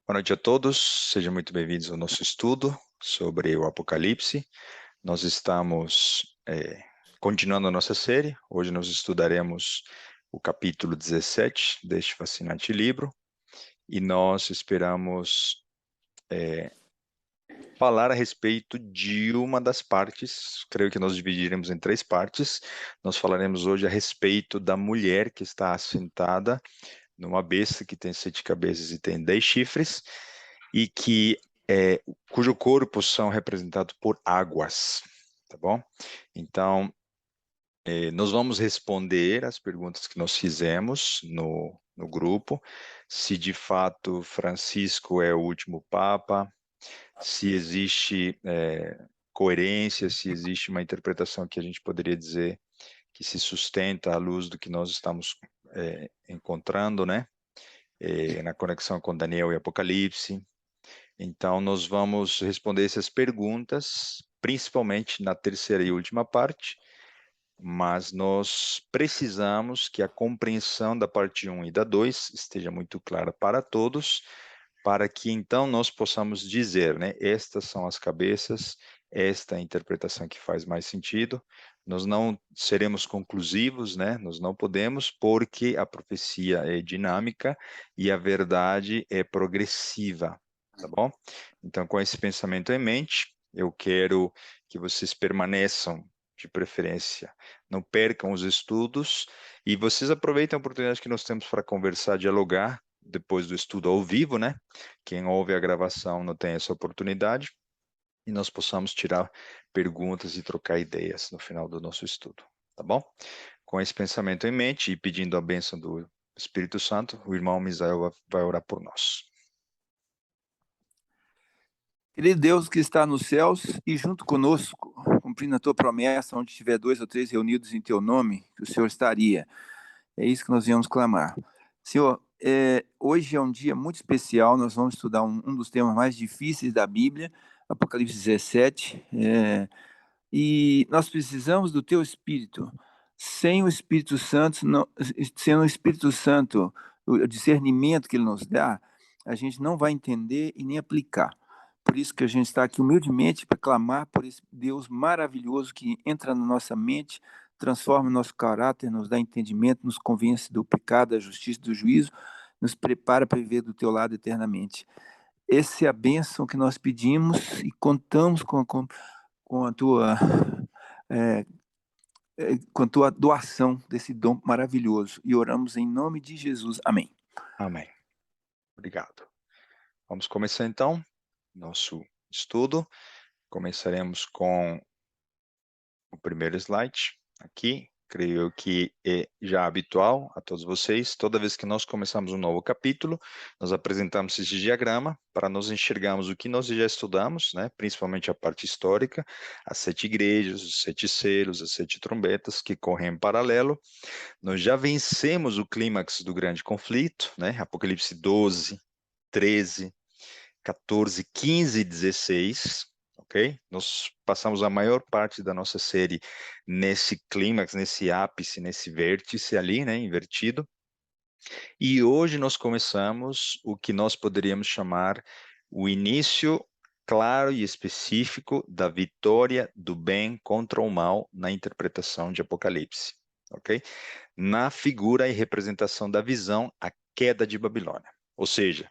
Boa noite a todos, sejam muito bem-vindos ao nosso estudo sobre o Apocalipse. Nós estamos continuando a nossa série. Hoje nós estudaremos o capítulo 17 deste fascinante livro e nós esperamos falar a respeito de uma das partes. Creio que nós dividiremos em três partes. Nós falaremos hoje a respeito da mulher que está assentada numa besta que tem 7 cabeças e tem 10 chifres, e cujo corpo são representados por águas, tá bom? Então, nós vamos responder as perguntas que nós fizemos no grupo, se de fato Francisco é o último Papa, se existe coerência, se existe uma interpretação que a gente poderia dizer que se sustenta à luz do que nós estamos encontrando, né? Na conexão com Daniel e Apocalipse. Então, nós vamos responder essas perguntas, principalmente na terceira e última parte, mas nós precisamos que a compreensão da parte 1 e da 2 esteja muito clara para todos, para que então nós possamos dizer, né, estas são as cabeças, esta é a interpretação que faz mais sentido. Nós não seremos conclusivos, né? Nós não podemos, porque a profecia é dinâmica e a verdade é progressiva, tá bom? Então, com esse pensamento em mente, eu quero que vocês permaneçam, de preferência, não percam os estudos e vocês aproveitem a oportunidade que nós temos para conversar, dialogar depois do estudo ao vivo, né? Quem ouve a gravação não tem essa oportunidade e nós possamos tirar perguntas e trocar ideias no final do nosso estudo, tá bom? Com esse pensamento em mente e pedindo a bênção do Espírito Santo, o irmão Misael vai orar por nós. Querido Deus que está nos céus e junto conosco, cumprindo a tua promessa, onde tiver 2 ou 3 reunidos em teu nome, que o Senhor estaria. É isso que nós viemos clamar. Senhor, hoje é um dia muito especial, nós vamos estudar um dos temas mais difíceis da Bíblia, Apocalipse 17, e nós precisamos do teu Espírito. Sem o Espírito Santo, sem o Espírito Santo, o discernimento que ele nos dá, a gente não vai entender e nem aplicar. Por isso que a gente está aqui humildemente para clamar por esse Deus maravilhoso que entra na nossa mente, transforma o nosso caráter, nos dá entendimento, nos convence do pecado, da justiça, do juízo, nos prepara para viver do teu lado eternamente. Essa é a bênção que nós pedimos e contamos com a tua com a tua doação desse dom maravilhoso. E oramos em nome de Jesus. Amém. Amém. Obrigado. Vamos começar então nosso estudo. Começaremos com o primeiro slide aqui. Creio que é já habitual a todos vocês. Toda vez que nós começamos um novo capítulo, nós apresentamos esse diagrama para nós enxergarmos o que nós já estudamos, né? Principalmente a parte histórica, as 7 igrejas, os 7 selos, as 7 trombetas que correm em paralelo. Nós já vencemos o clímax do grande conflito, né? Apocalipse 12, 13, 14, 15 e 16, ok? Nós passamos a maior parte da nossa série nesse clímax, nesse ápice, nesse vértice ali, né, invertido. E hoje nós começamos o que nós poderíamos chamar o início claro e específico da vitória do bem contra o mal na interpretação de Apocalipse, ok? Na figura e representação da visão, a queda de Babilônia. Ou seja,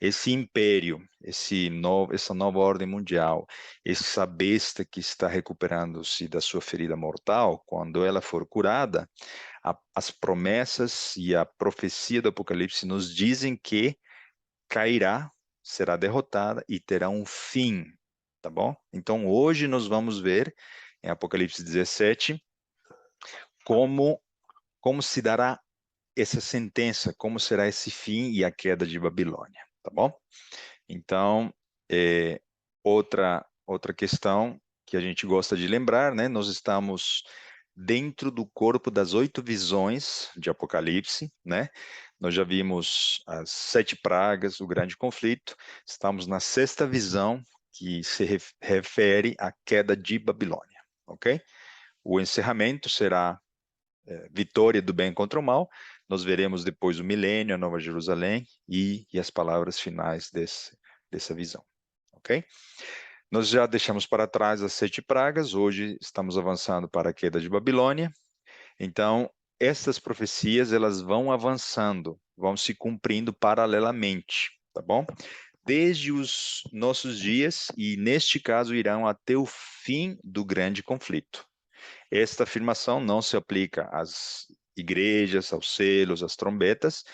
esse império, essa nova ordem mundial, essa besta que está recuperando-se da sua ferida mortal, quando ela for curada, as promessas e a profecia do Apocalipse nos dizem que cairá, será derrotada e terá um fim, tá bom? Então, hoje nós vamos ver, em Apocalipse 17, como se dará essa sentença, como será esse fim e a queda de Babilônia, tá bom? Então, outra questão que a gente gosta de lembrar, né? Nós estamos dentro do corpo das 8 visões de Apocalipse, né? Nós já vimos as 7 pragas, o grande conflito. Estamos na 6ª visão, que se refere à queda de Babilônia, ok? O encerramento será vitória do bem contra o mal. Nós veremos depois o milênio, a Nova Jerusalém e as palavras finais dessa visão, ok? Nós já deixamos para trás as 7 pragas, hoje estamos avançando para a queda de Babilônia. Então, essas profecias, elas vão avançando, vão se cumprindo paralelamente, tá bom? Desde os nossos dias, e neste caso irão até o fim do grande conflito. Esta afirmação não se aplica às igrejas, aos selos, às trombetas.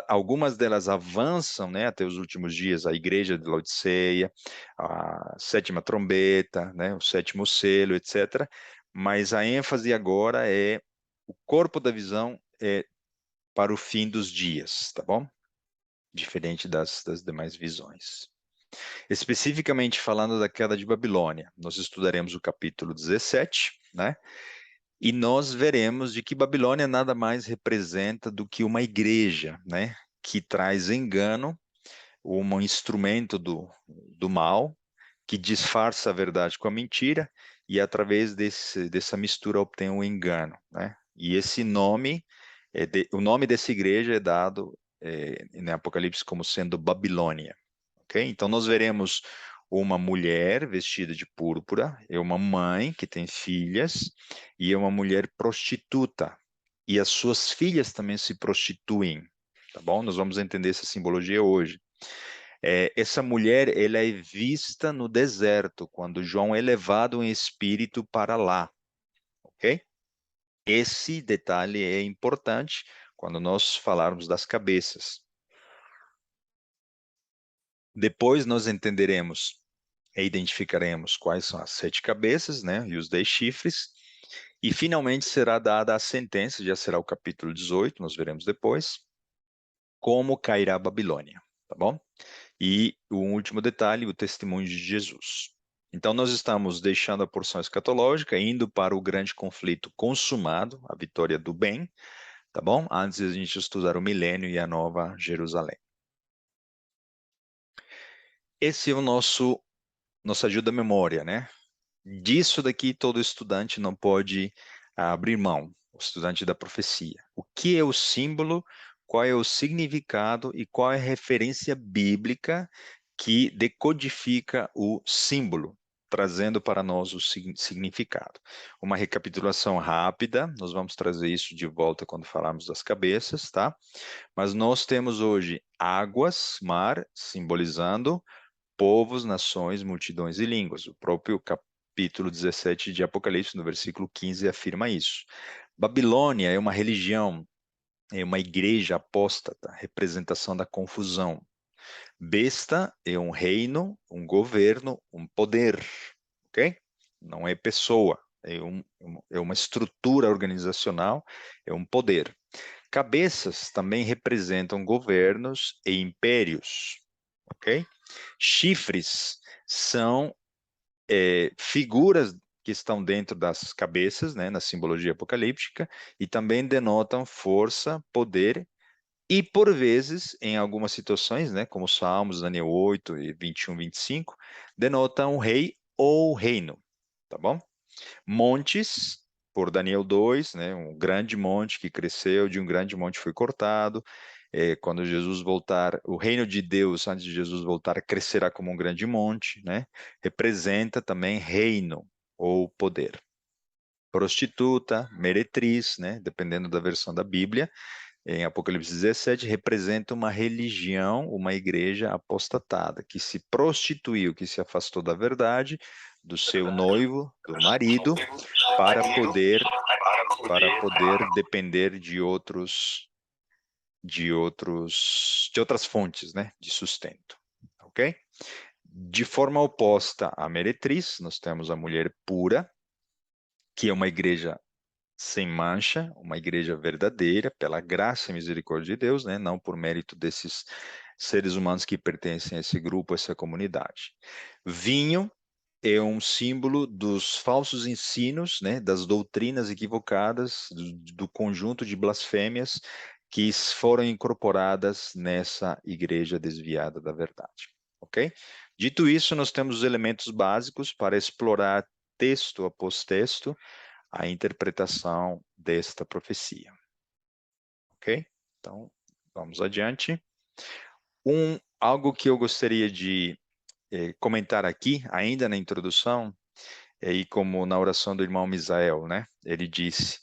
Algumas delas avançam, né, até os últimos dias, a igreja de Laodiceia, a sétima trombeta, né, o sétimo selo, etc. Mas a ênfase agora é o corpo da visão para o fim dos dias, tá bom? Diferente das demais visões. Especificamente falando da queda de Babilônia, nós estudaremos o capítulo 17, né? E nós veremos de que Babilônia nada mais representa do que uma igreja, né? Que traz engano, um instrumento do mal, que disfarça a verdade com a mentira, e através dessa mistura obtém o engano, né? E esse nome, o nome dessa igreja é dado em Apocalipse como sendo Babilônia. Ok? Então nós veremos uma mulher vestida de púrpura, é uma mãe que tem filhas e é uma mulher prostituta. E as suas filhas também se prostituem, tá bom? Nós vamos entender essa simbologia hoje. Essa mulher, ela é vista no deserto, quando João é levado em espírito para lá, ok? Esse detalhe é importante quando nós falarmos das cabeças. Depois nós entenderemos e identificaremos quais são as 7 cabeças, né, e os 10 chifres, e finalmente será dada a sentença, já será o capítulo 18, nós veremos depois, como cairá a Babilônia, tá bom? E o último detalhe, o testemunho de Jesus. Então nós estamos deixando a porção escatológica, indo para o grande conflito consumado, a vitória do bem, tá bom? Antes de a gente estudar o milênio e a nova Jerusalém. Esse é o nossa ajuda à memória, né? Disso daqui todo estudante não pode abrir mão, o estudante da profecia. O que é o símbolo, qual é o significado e qual é a referência bíblica que decodifica o símbolo, trazendo para nós o significado. Uma recapitulação rápida, nós vamos trazer isso de volta quando falarmos das cabeças, tá? Mas nós temos hoje águas, mar, simbolizando povos, nações, multidões e línguas. O próprio capítulo 17 de Apocalipse, no versículo 15, afirma isso. Babilônia é uma religião, é uma igreja apóstata, representação da confusão. Besta é um reino, um governo, um poder, ok? Não é pessoa, é uma estrutura organizacional, é um poder. Cabeças também representam governos e impérios, ok? Chifres são figuras que estão dentro das cabeças, né, na simbologia apocalíptica, e também denotam força, poder, e por vezes, em algumas situações, né, como Salmos, Daniel 8 e 21, 25, denotam o rei ou o reino, tá bom? Montes, por Daniel 2, né, um grande monte que cresceu, de um grande monte foi cortado. Quando Jesus voltar, o reino de Deus, antes de Jesus voltar, crescerá como um grande monte, né? Representa também reino ou poder. Prostituta, meretriz, né? Dependendo da versão da Bíblia, em Apocalipse 17, representa uma religião, uma igreja apostatada, que se prostituiu, que se afastou da verdade, do seu noivo, do marido, para poder depender de outras fontes, né, de sustento, ok? De forma oposta à meretriz, nós temos a mulher pura, que é uma igreja sem mancha, uma igreja verdadeira, pela graça e misericórdia de Deus, né, não por mérito desses seres humanos que pertencem a esse grupo, a essa comunidade. Vinho é um símbolo dos falsos ensinos, né, das doutrinas equivocadas, do conjunto de blasfêmias que foram incorporadas nessa igreja desviada da verdade, ok? Dito isso, nós temos os elementos básicos para explorar texto após texto a interpretação desta profecia, ok? ok? Então, vamos adiante. Algo que eu gostaria de comentar aqui, ainda na introdução, e como na oração do irmão Misael, né? Ele disse,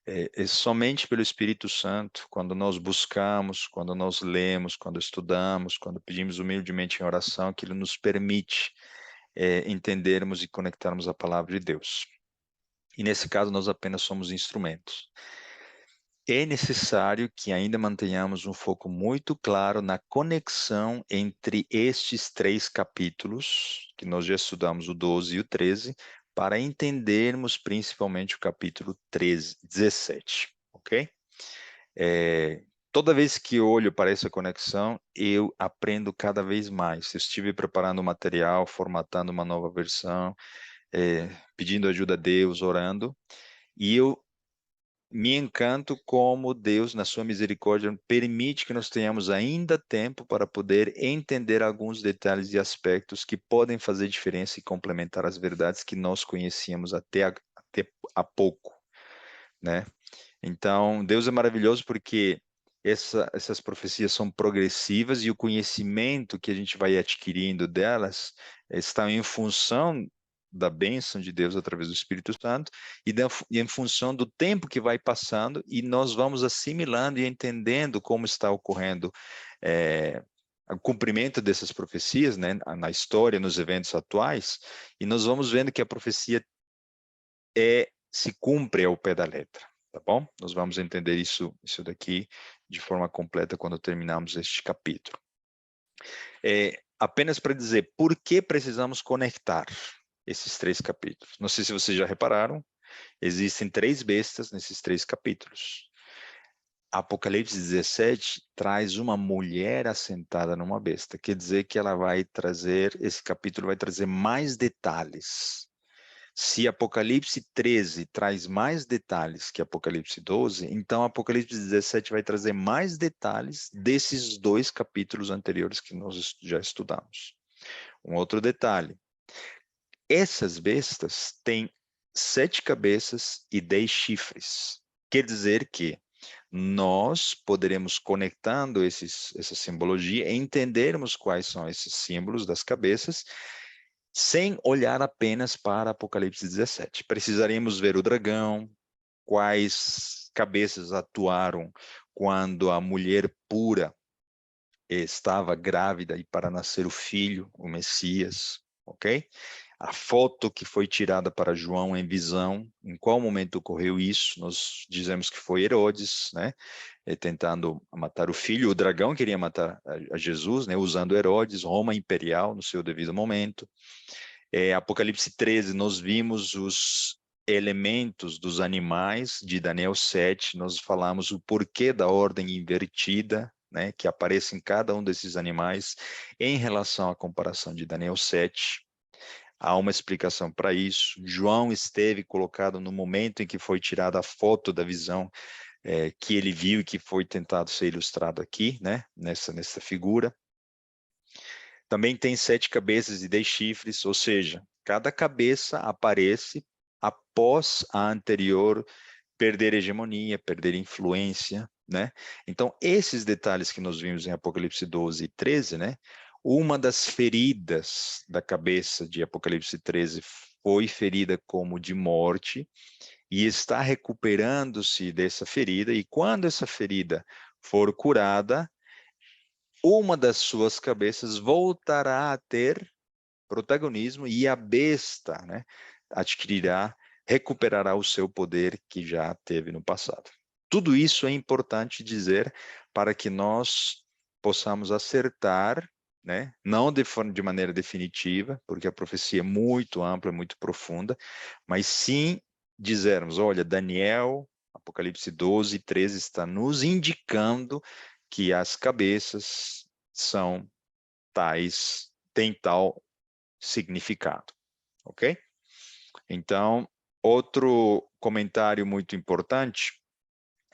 é somente pelo Espírito Santo, quando nós buscamos, quando nós lemos, quando estudamos, quando pedimos humildemente em oração, que Ele nos permite entendermos e conectarmos a palavra de Deus. E nesse caso, nós apenas somos instrumentos. É necessário que ainda mantenhamos um foco muito claro na conexão entre estes 3 capítulos, que nós já estudamos o 12 e o 13, para entendermos principalmente o capítulo 13, 17, ok? Toda vez que eu olho para essa conexão, eu aprendo cada vez mais. Eu estive preparando o material, formatando uma nova versão, pedindo ajuda a Deus, orando, e eu me encanto como Deus, na sua misericórdia, permite que nós tenhamos ainda tempo para poder entender alguns detalhes e aspectos que podem fazer diferença e complementar as verdades que nós conhecíamos até há pouco, né? Então, Deus é maravilhoso porque essas profecias são progressivas e o conhecimento que a gente vai adquirindo delas está em função da bênção de Deus através do Espírito Santo e em função do tempo que vai passando e nós vamos assimilando e entendendo como está ocorrendo o cumprimento dessas profecias, né, na história, nos eventos atuais, e nós vamos vendo que a profecia se cumpre ao pé da letra. Tá bom? Nós vamos entender isso daqui de forma completa quando terminarmos este capítulo. Apenas para dizer por que precisamos conectar esses 3 capítulos. Não sei se vocês já repararam, existem 3 bestas nesses 3 capítulos. Apocalipse 17 traz uma mulher assentada numa besta. Quer dizer que esse capítulo vai trazer mais detalhes. Se Apocalipse 13 traz mais detalhes que Apocalipse 12, então Apocalipse 17 vai trazer mais detalhes desses 2 capítulos anteriores que nós já estudamos. Um outro detalhe, essas bestas têm 7 cabeças e 10 chifres. Quer dizer que nós poderemos, conectando essa simbologia, entendermos quais são esses símbolos das cabeças, sem olhar apenas para Apocalipse 17. Precisaremos ver o dragão, quais cabeças atuaram quando a mulher pura estava grávida e para nascer o filho, o Messias, ok? A foto que foi tirada para João em visão, em qual momento ocorreu isso? Nós dizemos que foi Herodes, né? Tentando matar o filho. O dragão queria matar a Jesus, né? Usando Herodes, Roma imperial no seu devido momento. Apocalipse 13, nós vimos os elementos dos animais de Daniel 7, nós falamos o porquê da ordem invertida, né, que aparece em cada um desses animais em relação à comparação de Daniel 7. Há uma explicação para isso. João esteve colocado no momento em que foi tirada a foto da visão que ele viu e que foi tentado ser ilustrado aqui, né, nessa figura. Também tem 7 cabeças e 10 chifres, ou seja, cada cabeça aparece após a anterior perder hegemonia, perder influência, né? Então, esses detalhes que nós vimos em Apocalipse 12 e 13, né? Uma das feridas da cabeça de Apocalipse 13 foi ferida como de morte e está recuperando-se dessa ferida, e quando essa ferida for curada, uma das suas cabeças voltará a ter protagonismo e a besta, né, recuperará o seu poder que já teve no passado. Tudo isso é importante dizer para que nós possamos acertar, né, não de maneira definitiva, porque a profecia é muito ampla, muito profunda, mas sim dizermos, olha, Daniel, Apocalipse 12 e 13 está nos indicando que as cabeças são têm tal significado, ok? Então, outro comentário muito importante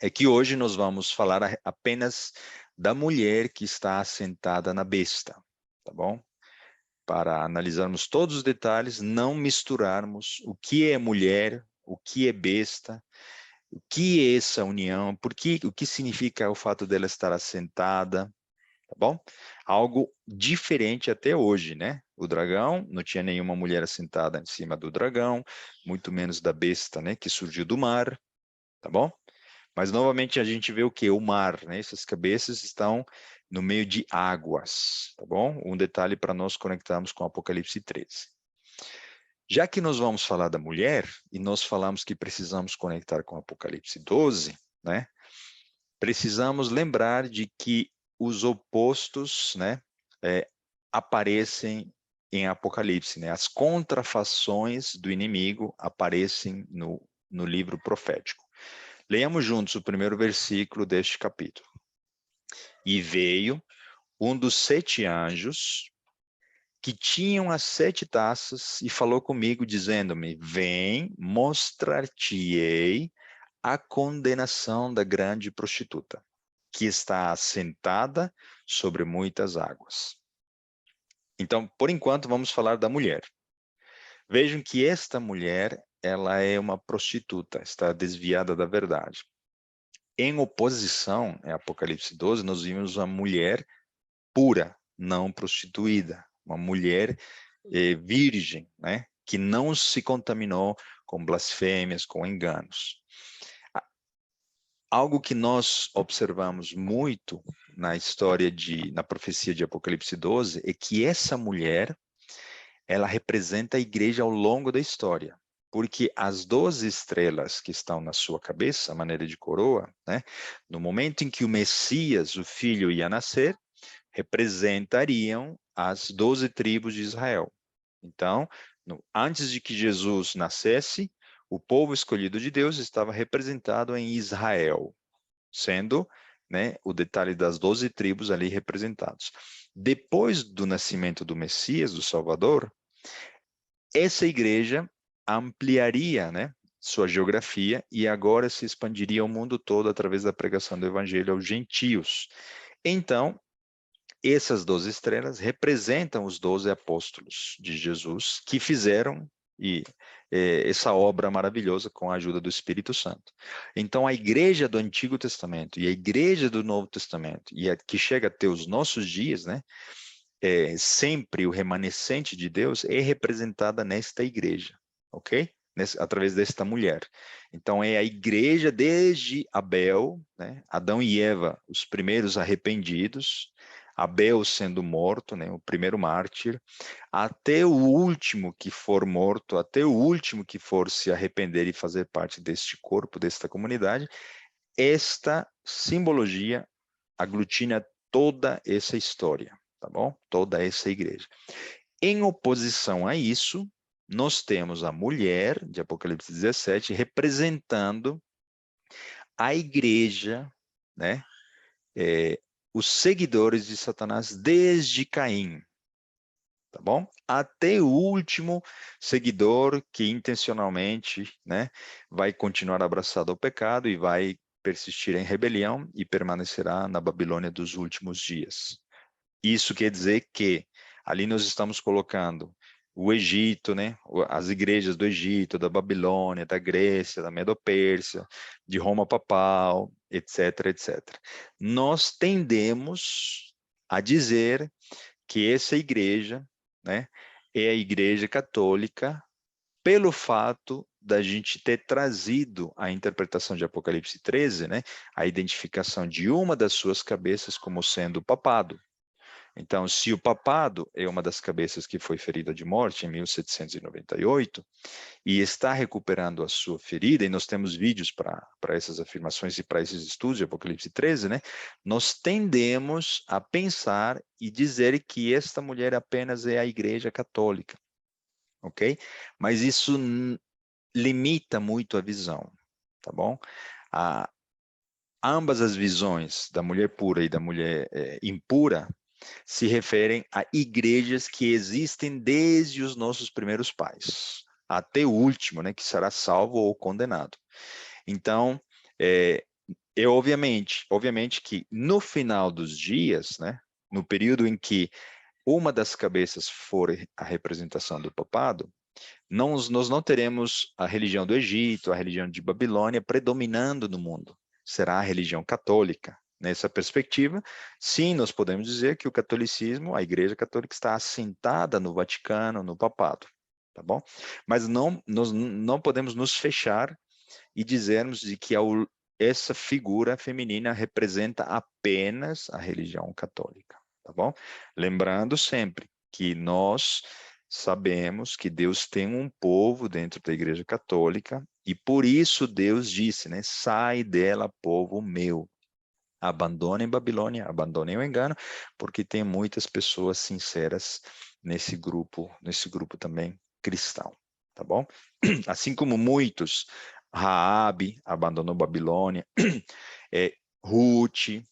é que hoje nós vamos falar apenas da mulher que está assentada na besta, tá bom? Para analisarmos todos os detalhes, não misturarmos o que é mulher, o que é besta, O que é essa união? O que significa o fato dela estar assentada? Tá bom? Algo diferente até hoje, né? O dragão, não tinha nenhuma mulher assentada em cima do dragão, muito menos da besta, né? Que surgiu do mar, tá bom? Mas novamente a gente vê o que? O mar, né? Essas cabeças estão no meio de águas, tá bom? Um detalhe para nós conectarmos com Apocalipse 13. Já que nós vamos falar da mulher, e nós falamos que precisamos conectar com Apocalipse 12, né? Precisamos lembrar de que os opostos, né, aparecem em Apocalipse, né? As contrafações do inimigo aparecem no livro profético. Leamos juntos o primeiro versículo deste capítulo. E veio um dos 7 anjos que tinham as 7 taças e falou comigo, dizendo-me: Vem, mostrar-te-ei a condenação da grande prostituta, que está assentada sobre muitas águas. Então, por enquanto, vamos falar da mulher. Vejam que esta mulher, ela é uma prostituta, está desviada da verdade. Em oposição, em Apocalipse 12, nós vimos uma mulher pura, não prostituída, uma mulher virgem, né? Que não se contaminou com blasfêmias, com enganos. Algo que nós observamos muito na história na profecia de Apocalipse 12 é que essa mulher, ela representa a igreja ao longo da história, porque as 12 estrelas que estão na sua cabeça, a maneira de coroa, né, no momento em que o Messias, o Filho, ia nascer, representariam as 12 tribos de Israel. Então, antes de que Jesus nascesse, o povo escolhido de Deus estava representado em Israel, sendo, né, o detalhe das 12 tribos ali representados. Depois do nascimento do Messias, do Salvador, essa igreja ampliaria, né, sua geografia e agora se expandiria ao mundo todo através da pregação do evangelho aos gentios. Então, essas 12 estrelas representam os 12 apóstolos de Jesus que fizeram essa obra maravilhosa com a ajuda do Espírito Santo. Então, a igreja do Antigo Testamento e a igreja do Novo Testamento, e a que chega até os nossos dias, né, sempre o remanescente de Deus é representada nesta igreja, ok? Através desta mulher. Então, é a igreja desde Abel, né, Adão e Eva, os primeiros arrependidos, Abel sendo morto, né, o primeiro mártir, até o último que for morto, até o último que for se arrepender e fazer parte deste corpo, desta comunidade, esta simbologia aglutina toda essa história, tá bom? Toda essa igreja. Em oposição a isso, nós temos a mulher, de Apocalipse 17, representando a igreja, né? Os seguidores de Satanás desde Caim, tá bom? Até o último seguidor que intencionalmente, né, vai continuar abraçado ao pecado e vai persistir em rebelião e permanecerá na Babilônia dos últimos dias. Isso quer dizer que ali nós estamos colocando o Egito, né, as igrejas do Egito, da Babilônia, da Grécia, da Medo-Pérsia, de Roma papal, etc, etc. Nós tendemos a dizer que essa igreja, né, é a igreja católica pelo fato da gente ter trazido a interpretação de Apocalipse 13, né, a identificação de uma das suas cabeças como sendo o papado. Então, se o papado é uma das cabeças que foi ferida de morte em 1798 e está recuperando a sua ferida, e nós temos vídeos para essas afirmações e para esses estudos de Apocalipse 13, né? Nós tendemos a pensar e dizer que esta mulher apenas é a igreja católica, ok? Mas isso limita muito a visão, tá bom? Ambas as visões da mulher pura e da mulher impura se referem a igrejas que existem desde os nossos primeiros pais, até o último, né, que será salvo ou condenado. Então, obviamente que no final dos dias, né, no período em que uma das cabeças for a representação do papado, Nós não teremos a religião do Egito, a religião de Babilônia predominando no mundo. Será a religião católica. Nessa perspectiva, sim, nós podemos dizer que o catolicismo, a Igreja Católica, está assentada no Vaticano, no Papado, tá bom? Mas nós não podemos nos fechar e dizermos de que essa figura feminina representa apenas a religião católica, tá bom? Lembrando sempre que nós sabemos que Deus tem um povo dentro da Igreja Católica e por isso Deus disse, né? Sai dela, povo meu. Abandonem Babilônia, abandonem o engano, porque tem muitas pessoas sinceras nesse grupo também cristão, tá bom? Assim como muitos, Raabe abandonou Babilônia, Ruth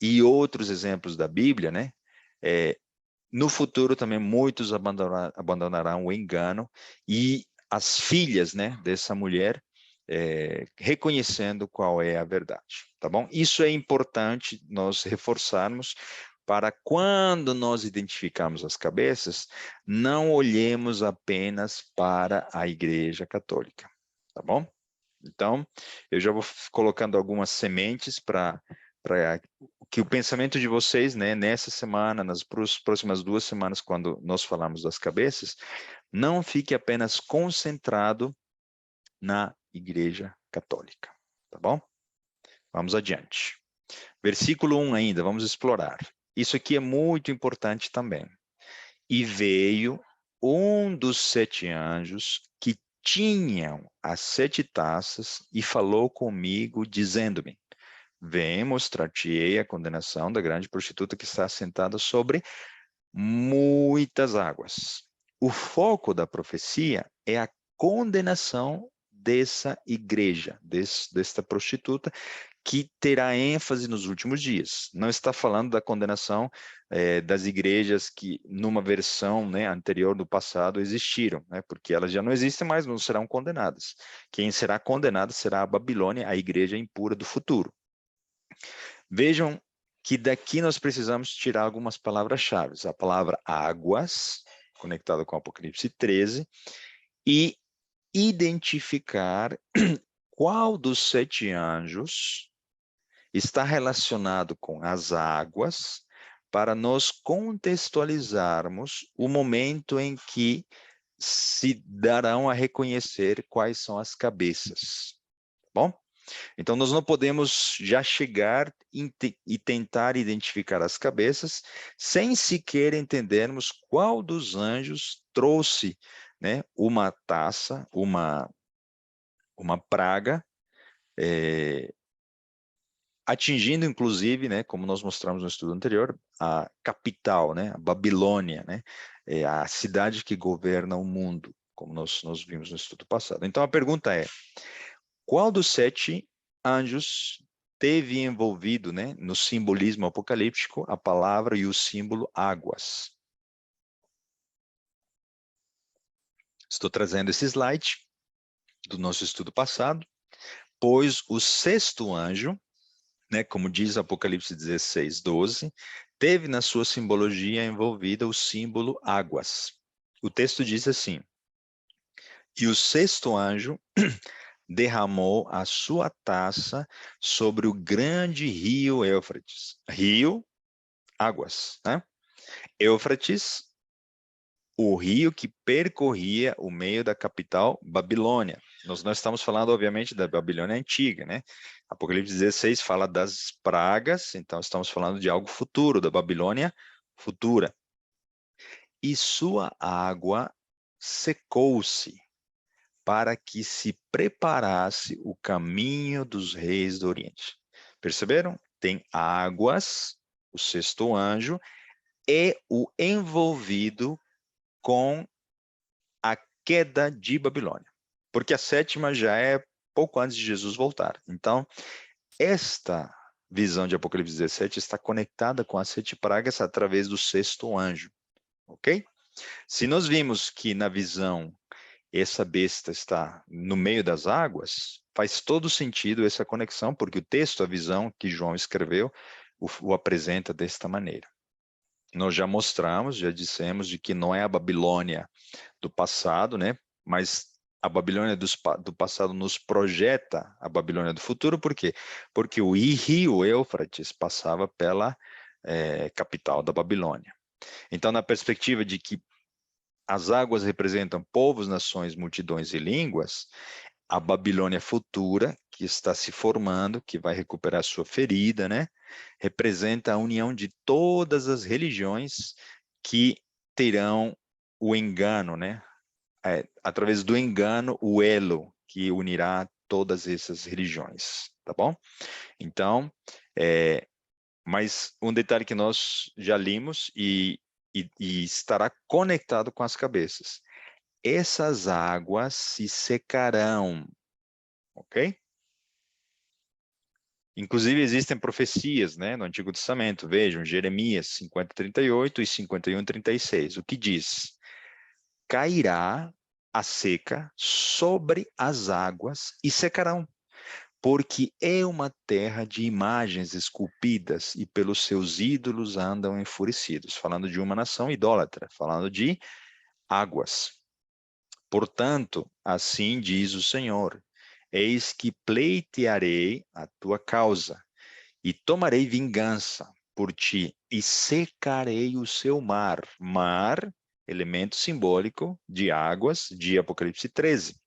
e outros exemplos da Bíblia, né? No futuro também muitos abandonarão o engano e as filhas, né, dessa mulher reconhecendo qual é a verdade, tá bom? Isso é importante nós reforçarmos para quando nós identificarmos as cabeças, não olhemos apenas para a Igreja Católica, tá bom? Então, eu já vou colocando algumas sementes para que o pensamento de vocês, né, nessa semana, nas próximas 2 semanas, quando nós falarmos das cabeças, não fique apenas concentrado na Igreja Católica, tá bom? Vamos adiante. Versículo 1 ainda, vamos explorar. Isso aqui é muito importante também. E veio um dos 7 anjos que tinham as 7 taças e falou comigo, dizendo-me: Vem, mostrar-te-ei a condenação da grande prostituta que está assentada sobre muitas águas. O foco da profecia é a condenação dessa igreja, desta prostituta, que terá ênfase nos últimos dias. Não está falando da condenação das igrejas que, numa versão, né, anterior do passado, existiram, né, porque elas já não existem mais, não serão condenadas. Quem será condenada será a Babilônia, a igreja impura do futuro. Vejam que daqui nós precisamos tirar algumas palavras-chave. A palavra águas, conectada com Apocalipse 13, e identificar qual dos 7 anjos está relacionado com as águas, para nós contextualizarmos o momento em que se darão a reconhecer quais são as cabeças. Bom? Então, nós não podemos já chegar e tentar identificar as cabeças sem sequer entendermos qual dos anjos trouxe, né, uma taça, uma praga, atingindo, inclusive, né, como nós mostramos no estudo anterior, a capital, né, a Babilônia, né, a cidade que governa o mundo, como nós vimos no estudo passado. Então, a pergunta é: qual dos 7 anjos teve envolvido, né, no simbolismo apocalíptico, a palavra e o símbolo águas? Estou trazendo esse slide do nosso estudo passado, pois o 6º anjo, né, como diz Apocalipse 16, 12, teve na sua simbologia envolvida o símbolo águas. O texto diz assim: E o 6º anjo derramou a sua taça sobre o grande rio Éufrates. Rio, águas, né? Éufrates, o rio que percorria o meio da capital Babilônia. Nós não estamos falando, obviamente, da Babilônia antiga, né? Apocalipse 16 fala das pragas, então estamos falando de algo futuro, da Babilônia futura. E sua água secou-se, para que se preparasse o caminho dos reis do Oriente. Perceberam? Tem águas, o 6º anjo, e o envolvido com a queda de Babilônia. Porque a 7ª já é pouco antes de Jesus voltar. Então, esta visão de Apocalipse 17 está conectada com as 7 pragas através do 6º anjo. Ok? Se nós vimos que na visão essa besta está no meio das águas, faz todo sentido essa conexão, porque o texto, a visão que João escreveu, o apresenta desta maneira. Nós já mostramos, já dissemos de que não é a Babilônia do passado, né? Mas a Babilônia do passado nos projeta a Babilônia do futuro, por quê? Porque o rio Éufrates passava pela capital da Babilônia. Então, na perspectiva de que as águas representam povos, nações, multidões e línguas, a Babilônia futura, que está se formando, que vai recuperar sua ferida, né? Representa a união de todas as religiões que terão o engano, né? Através do engano, o elo que unirá todas essas religiões, tá bom? Então, mas um detalhe que nós já limos e estará conectado com as cabeças. Essas águas se secarão, ok? Inclusive existem profecias, né, no Antigo Testamento. Vejam, Jeremias 50:38 e 51:36. O que diz? Cairá a seca sobre as águas e secarão, porque é uma terra de imagens esculpidas e pelos seus ídolos andam enfurecidos. Falando de uma nação idólatra, falando de águas. Portanto, assim diz o Senhor: eis que pleitearei a tua causa e tomarei vingança por ti e secarei o seu mar. Mar, elemento simbólico de águas, de Apocalipse 13.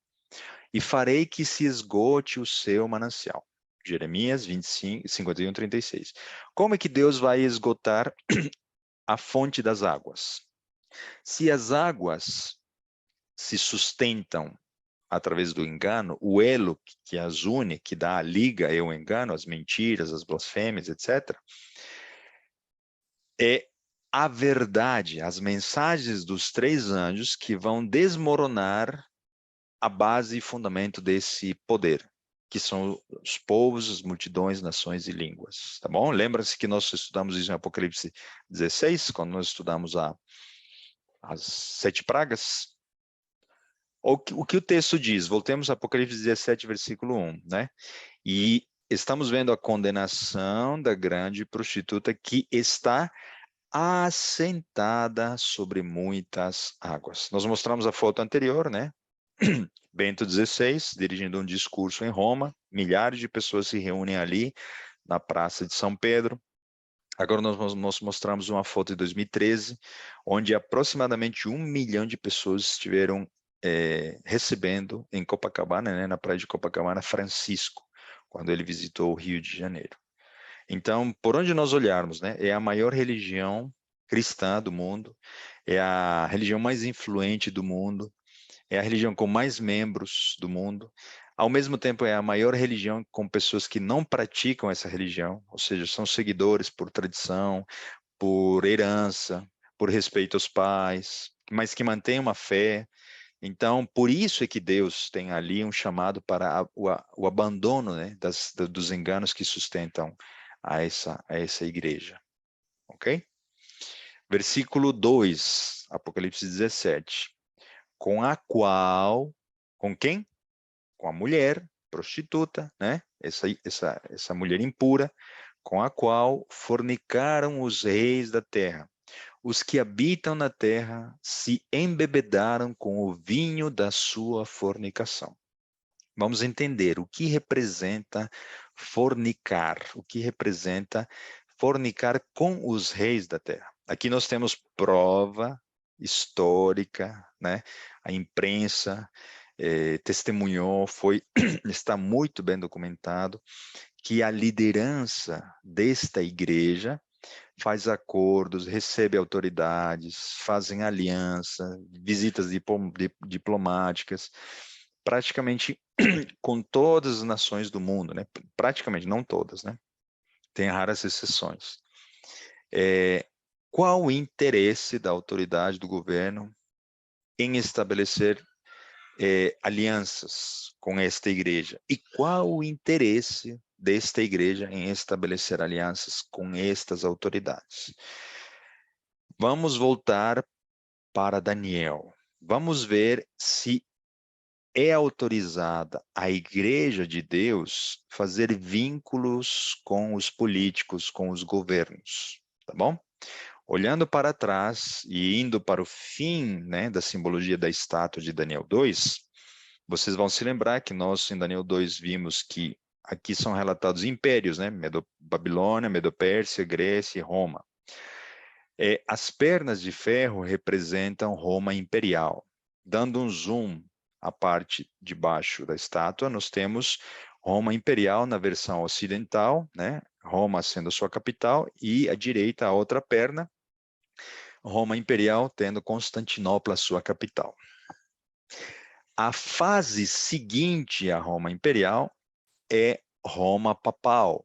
E farei que se esgote o seu manancial. Jeremias 25, 51:36. Como é que Deus vai esgotar a fonte das águas? Se as águas se sustentam através do engano, o elo que as une, que dá a liga é o engano, as mentiras, as blasfêmias, etc., é a verdade, as mensagens dos três anjos que vão desmoronar a base e fundamento desse poder, que são os povos, as multidões, nações e línguas, tá bom? Lembra-se que nós estudamos isso em Apocalipse 16, quando nós estudamos as 7 pragas? O que o texto diz? Voltemos a Apocalipse 17, versículo 1, né? E estamos vendo a condenação da grande prostituta que está assentada sobre muitas águas. Nós mostramos a foto anterior, né? Bento XVI, dirigindo um discurso em Roma, milhares de pessoas se reúnem ali na Praça de São Pedro. Agora nós mostramos uma foto de 2013, onde aproximadamente 1 milhão de pessoas estiveram recebendo em Copacabana, né, na praia de Copacabana, Francisco, quando ele visitou o Rio de Janeiro. Então, por onde nós olharmos, né, é a maior religião cristã do mundo, é a religião mais influente do mundo, é a religião com mais membros do mundo. Ao mesmo tempo, é a maior religião com pessoas que não praticam essa religião, ou seja, são seguidores por tradição, por herança, por respeito aos pais, mas que mantêm uma fé. Então, por isso é que Deus tem ali um chamado para o abandono, né, dos enganos que sustentam a essa igreja. Ok? Versículo 2, Apocalipse 17. Com a qual, com quem? Com a mulher prostituta, né? Essa mulher impura, com a qual fornicaram os reis da terra. Os que habitam na terra se embebedaram com o vinho da sua fornicação. Vamos entender o que representa fornicar, o que representa fornicar com os reis da terra. Aqui nós temos prova histórica, né? A imprensa testemunhou, está muito bem documentado, que a liderança desta igreja faz acordos, recebe autoridades, fazem aliança, visitas diplomáticas, praticamente com todas as nações do mundo, né? Praticamente, não todas, né? Tem raras exceções. Qual o interesse da autoridade do governo em estabelecer alianças com esta igreja? E qual o interesse desta igreja em estabelecer alianças com estas autoridades? Vamos voltar para Daniel. Vamos ver se é autorizada a igreja de Deus fazer vínculos com os políticos, com os governos, tá bom? Olhando para trás e indo para o fim, né, da simbologia da estátua de Daniel 2, vocês vão se lembrar que nós em Daniel 2 vimos que aqui são relatados impérios, né, Babilônia, Medo-Pérsia, Grécia e Roma. As pernas de ferro representam Roma imperial. Dando um zoom à parte de baixo da estátua, nós temos Roma imperial na versão ocidental, né? Roma sendo sua capital, e à direita a outra perna, Roma imperial tendo Constantinopla sua capital. A fase seguinte à Roma imperial é Roma papal.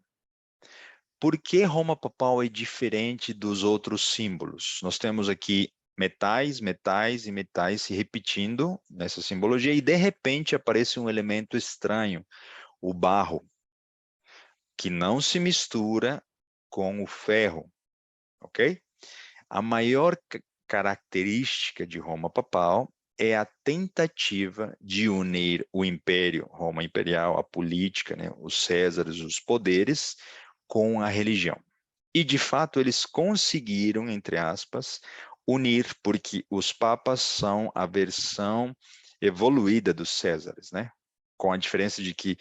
Por que Roma papal é diferente dos outros símbolos? Nós temos aqui metais, metais e metais se repetindo nessa simbologia e de repente aparece um elemento estranho, o barro, que não se mistura com o ferro, ok? A maior característica de Roma papal é a tentativa de unir o império, Roma imperial, a política, né, os Césares, os poderes, com a religião. E, de fato, eles conseguiram, entre aspas, unir, porque os papas são a versão evoluída dos Césares, né? Com a diferença de que,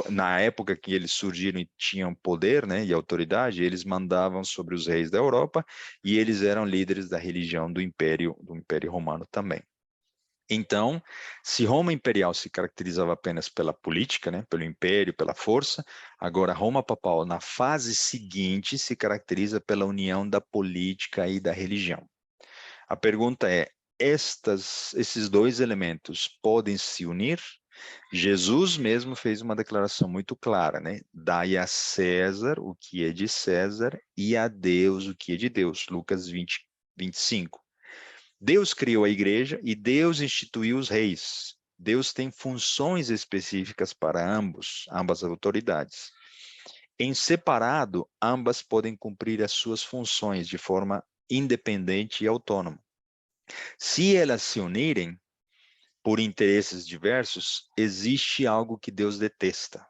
na época que eles surgiram e tinham poder, né, e autoridade, eles mandavam sobre os reis da Europa e eles eram líderes da religião do Império Romano também. Então, se Roma imperial se caracterizava apenas pela política, né, pelo império, pela força, agora Roma papal, na fase seguinte, se caracteriza pela união da política e da religião. A pergunta é, esses dois elementos podem se unir? Jesus mesmo fez uma declaração muito clara, né? Dai a César o que é de César e a Deus o que é de Deus. Lucas 20, 25. Deus criou a igreja e Deus instituiu os reis. Deus tem funções específicas para ambas autoridades. Em separado, ambas podem cumprir as suas funções de forma independente e autônoma. Se elas se unirem por interesses diversos, existe algo que Deus detesta,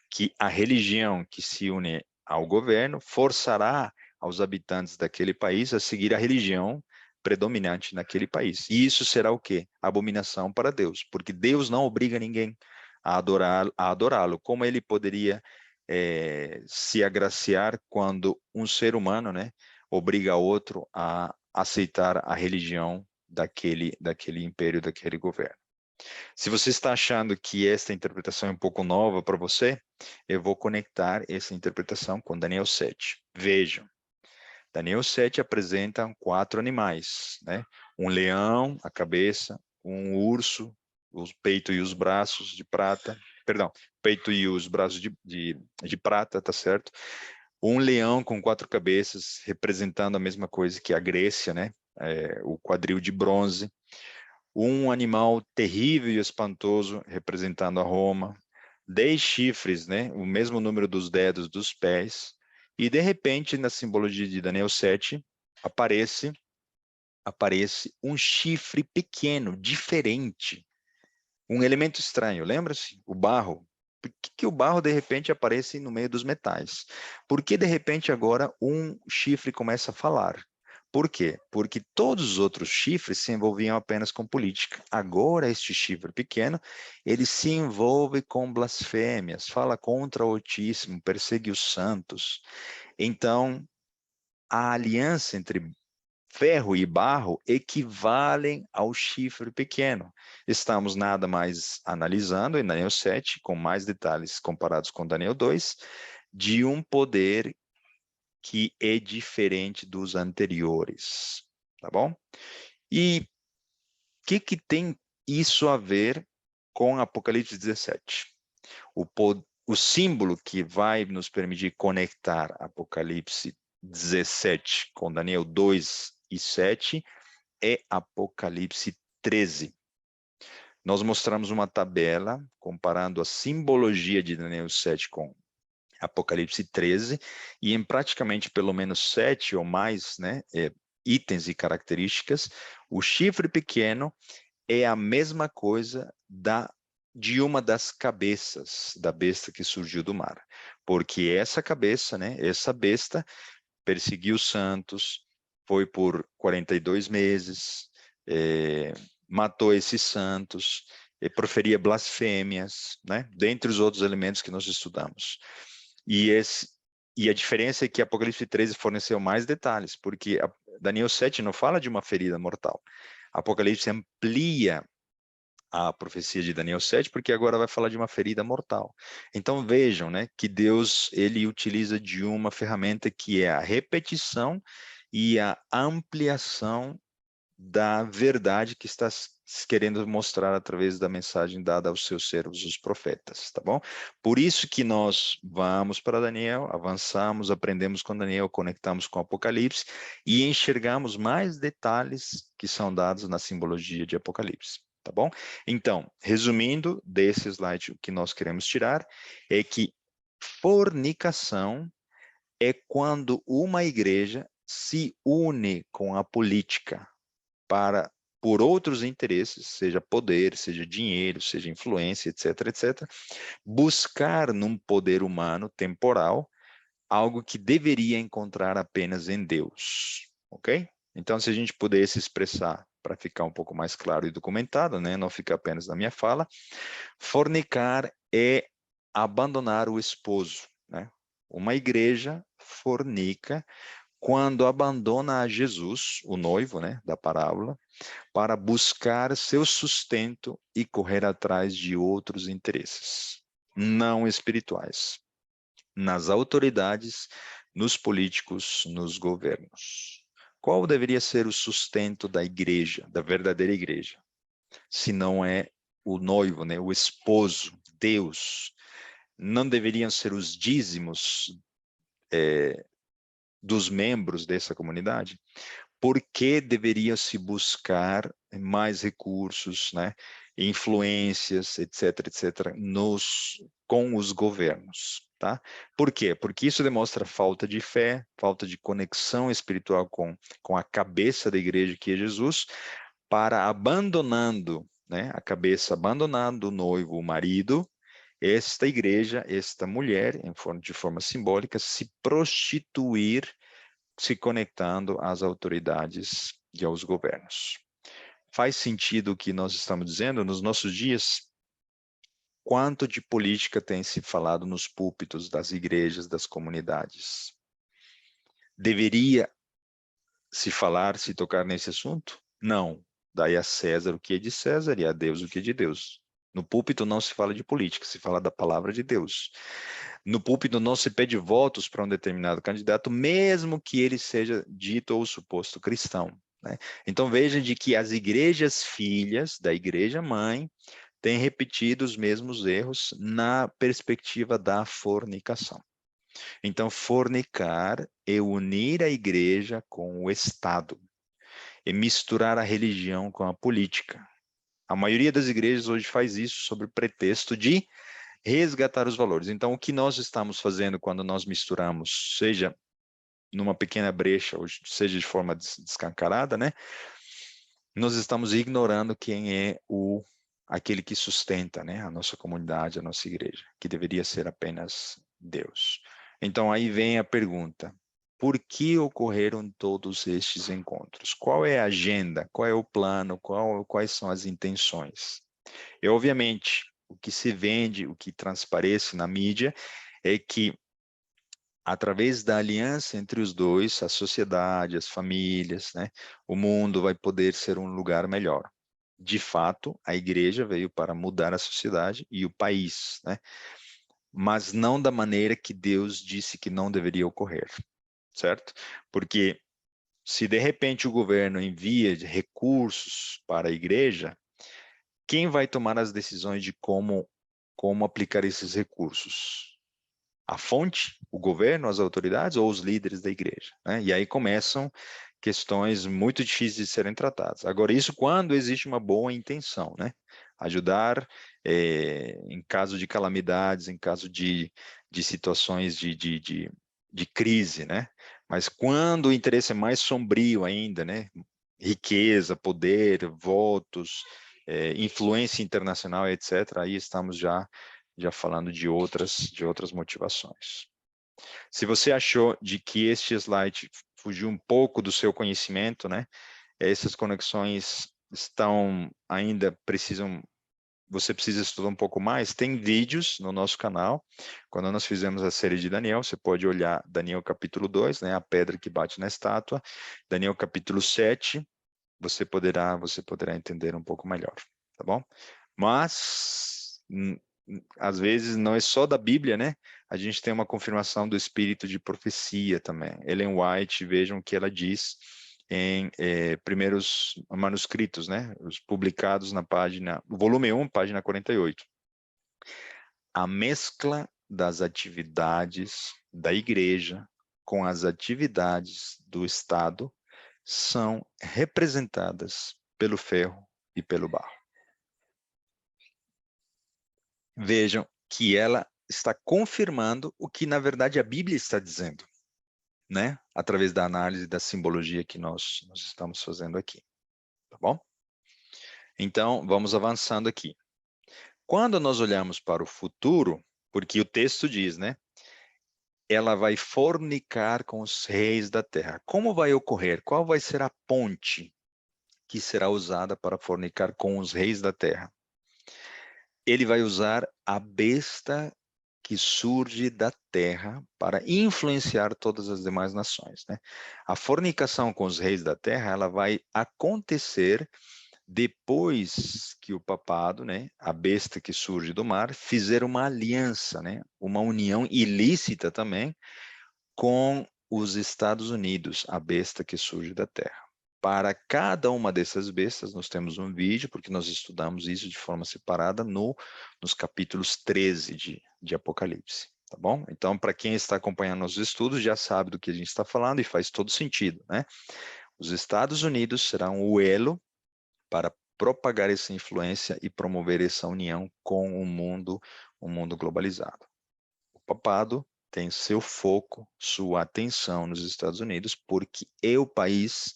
que a religião que se une ao governo forçará aos habitantes daquele país a seguir a religião predominante naquele país. E isso será o quê? Abominação para Deus, porque Deus não obriga ninguém a adorá-lo. Como ele poderia se agraciar quando um ser humano, né, obriga outro a aceitar a religião daquele império, daquele governo? Se você está achando que esta interpretação é um pouco nova para você, eu vou conectar essa interpretação com Daniel 7. Vejam, Daniel 7 apresenta 4 animais, né? Um leão, a cabeça, um urso, os peitos e os braços de prata, perdão, peito e os braços de prata, tá certo? Um leão com 4 cabeças, representando a mesma coisa que a Grécia, né? O quadril de bronze. Um animal terrível e espantoso, representando a Roma. 10 chifres, né? O mesmo número dos dedos dos pés. E, de repente, na simbologia de Daniel 7, aparece um chifre pequeno, diferente. Um elemento estranho, lembra-se? O barro. Por que o barro, de repente, aparece no meio dos metais? Por que, de repente, agora um chifre começa a falar? Por quê? Porque todos os outros chifres se envolviam apenas com política. Agora, este chifre pequeno, ele se envolve com blasfêmias, fala contra o Altíssimo, persegue os santos. Então, a aliança entre ferro e barro equivalem ao chifre pequeno. Estamos nada mais analisando em Daniel 7, com mais detalhes comparados com Daniel 2, de um poder que é diferente dos anteriores, tá bom? E o que tem isso a ver com Apocalipse 17? O símbolo que vai nos permitir conectar Apocalipse 17 com Daniel 2 e 7 é Apocalipse 13. Nós mostramos uma tabela comparando a simbologia de Daniel 7 com Apocalipse 13, e em praticamente pelo menos 7 ou mais, né, itens e características, o chifre pequeno é a mesma coisa de uma das cabeças da besta que surgiu do mar. Porque essa cabeça, né, essa besta, perseguiu os santos, foi por 42 meses, matou esses santos, proferia blasfêmias, né? Dentre os outros elementos que nós estudamos. E a diferença é que Apocalipse 13 forneceu mais detalhes, porque Daniel 7 não fala de uma ferida mortal. Apocalipse amplia a profecia de Daniel 7, porque agora vai falar de uma ferida mortal. Então vejam, né, que Deus ele utiliza de uma ferramenta que é a repetição e a ampliação da verdade que está querendo mostrar através da mensagem dada aos seus servos, os profetas, tá bom? Por isso que nós vamos para Daniel, avançamos, aprendemos com Daniel, conectamos com Apocalipse e enxergamos mais detalhes que são dados na simbologia de Apocalipse. Tá bom? Então, resumindo desse slide, o que nós queremos tirar é que fornicação é quando uma igreja se une com a política por outros interesses, seja poder, seja dinheiro, seja influência, etc., etc., buscar num poder humano temporal algo que deveria encontrar apenas em Deus, ok? Então, se a gente pudesse expressar para ficar um pouco mais claro e documentado, né, não fica apenas na minha fala, fornicar é abandonar o esposo, né? Uma igreja fornica quando abandona a Jesus, o noivo, né, da parábola, para buscar seu sustento e correr atrás de outros interesses, não espirituais, nas autoridades, nos políticos, nos governos. Qual deveria ser o sustento da igreja, da verdadeira igreja, se não é o noivo, né, o esposo, Deus? Não deveriam ser os dízimos dos membros dessa comunidade? Por que deveria se buscar mais recursos, né, influências, etc., etc., com os governos, tá? Por quê? Porque isso demonstra falta de fé, falta de conexão espiritual com a cabeça da igreja, que é Jesus, para abandonando, né, a cabeça, abandonando o noivo, o marido, esta igreja, esta mulher, de forma simbólica, se prostituir, se conectando às autoridades e aos governos. Faz sentido o que nós estamos dizendo? Nos nossos dias, quanto de política tem se falado nos púlpitos das igrejas, das comunidades? Deveria se falar, se tocar nesse assunto? Não. Daí a César o que é de César e a Deus o que é de Deus. No púlpito não se fala de política, se fala da palavra de Deus. No púlpito não se pede votos para um determinado candidato, mesmo que ele seja dito ou suposto cristão, né? Então veja de que as igrejas filhas da igreja mãe têm repetido os mesmos erros na perspectiva da fornicação. Então, fornicar é unir a igreja com o Estado, é misturar a religião com a política. A maioria das igrejas hoje faz isso sob o pretexto de resgatar os valores. Então, o que nós estamos fazendo quando nós misturamos, seja numa pequena brecha, ou seja de forma descancarada, né? Nós estamos ignorando quem é aquele que sustenta, né, a nossa comunidade, a nossa igreja, que deveria ser apenas Deus. Então, aí vem a pergunta: por que ocorreram todos estes encontros? Qual é a agenda? Qual é o plano? Quais são as intenções? E, obviamente, o que se vende, o que transparece na mídia é que, através da aliança entre os dois, a sociedade, as famílias, né, o mundo vai poder ser um lugar melhor. De fato, a igreja veio para mudar a sociedade e o país, né? Mas não da maneira que Deus disse que não deveria ocorrer, certo? Porque se de repente o governo envia recursos para a igreja, quem vai tomar as decisões de como aplicar esses recursos? A fonte, o governo, as autoridades ou os líderes da igreja, né? E aí começam questões muito difíceis de serem tratadas. Agora, isso quando existe uma boa intenção, né? Ajudar em caso de calamidades, em caso de situações de crise, né? Mas quando o interesse é mais sombrio ainda, né? Riqueza, poder, votos, influência internacional, etc., aí estamos já falando de outras motivações. Se você achou de que este slide fugiu um pouco do seu conhecimento, né? Essas conexões você precisa estudar um pouco mais. Tem vídeos no nosso canal. Quando nós fizemos a série de Daniel, você pode olhar Daniel capítulo 2, né? A pedra que bate na estátua. Daniel capítulo 7, você poderá entender um pouco melhor, tá bom? Mas às vezes não é só da Bíblia, né? A gente tem uma confirmação do espírito de profecia também. Ellen White, vejam o que ela diz em primeiros manuscritos, né? Os publicados na volume 1, página 48. A mescla das atividades da igreja com as atividades do Estado são representadas pelo ferro e pelo barro. Vejam que ela está confirmando o que, na verdade, a Bíblia está dizendo, né? Através da análise da simbologia que nós estamos fazendo aqui, tá bom? Então, vamos avançando aqui. Quando nós olhamos para o futuro, porque o texto diz, né? Ela vai fornicar com os reis da terra. Como vai ocorrer? Qual vai ser a ponte que será usada para fornicar com os reis da terra? Ele vai usar a besta que surge da terra para influenciar todas as demais nações, né? A fornicação com os reis da terra, ela vai acontecer depois que o papado, né, a besta que surge do mar, fizer uma aliança, né, uma união ilícita também com os Estados Unidos, a besta que surge da terra. Para cada uma dessas bestas, nós temos um vídeo, porque nós estudamos isso de forma separada nos capítulos 13 de Apocalipse, tá bom? Então, para quem está acompanhando os estudos, já sabe do que a gente está falando e faz todo sentido, né? Os Estados Unidos serão o elo para propagar essa influência e promover essa união com um mundo globalizado. O papado tem seu foco, sua atenção nos Estados Unidos, porque é o país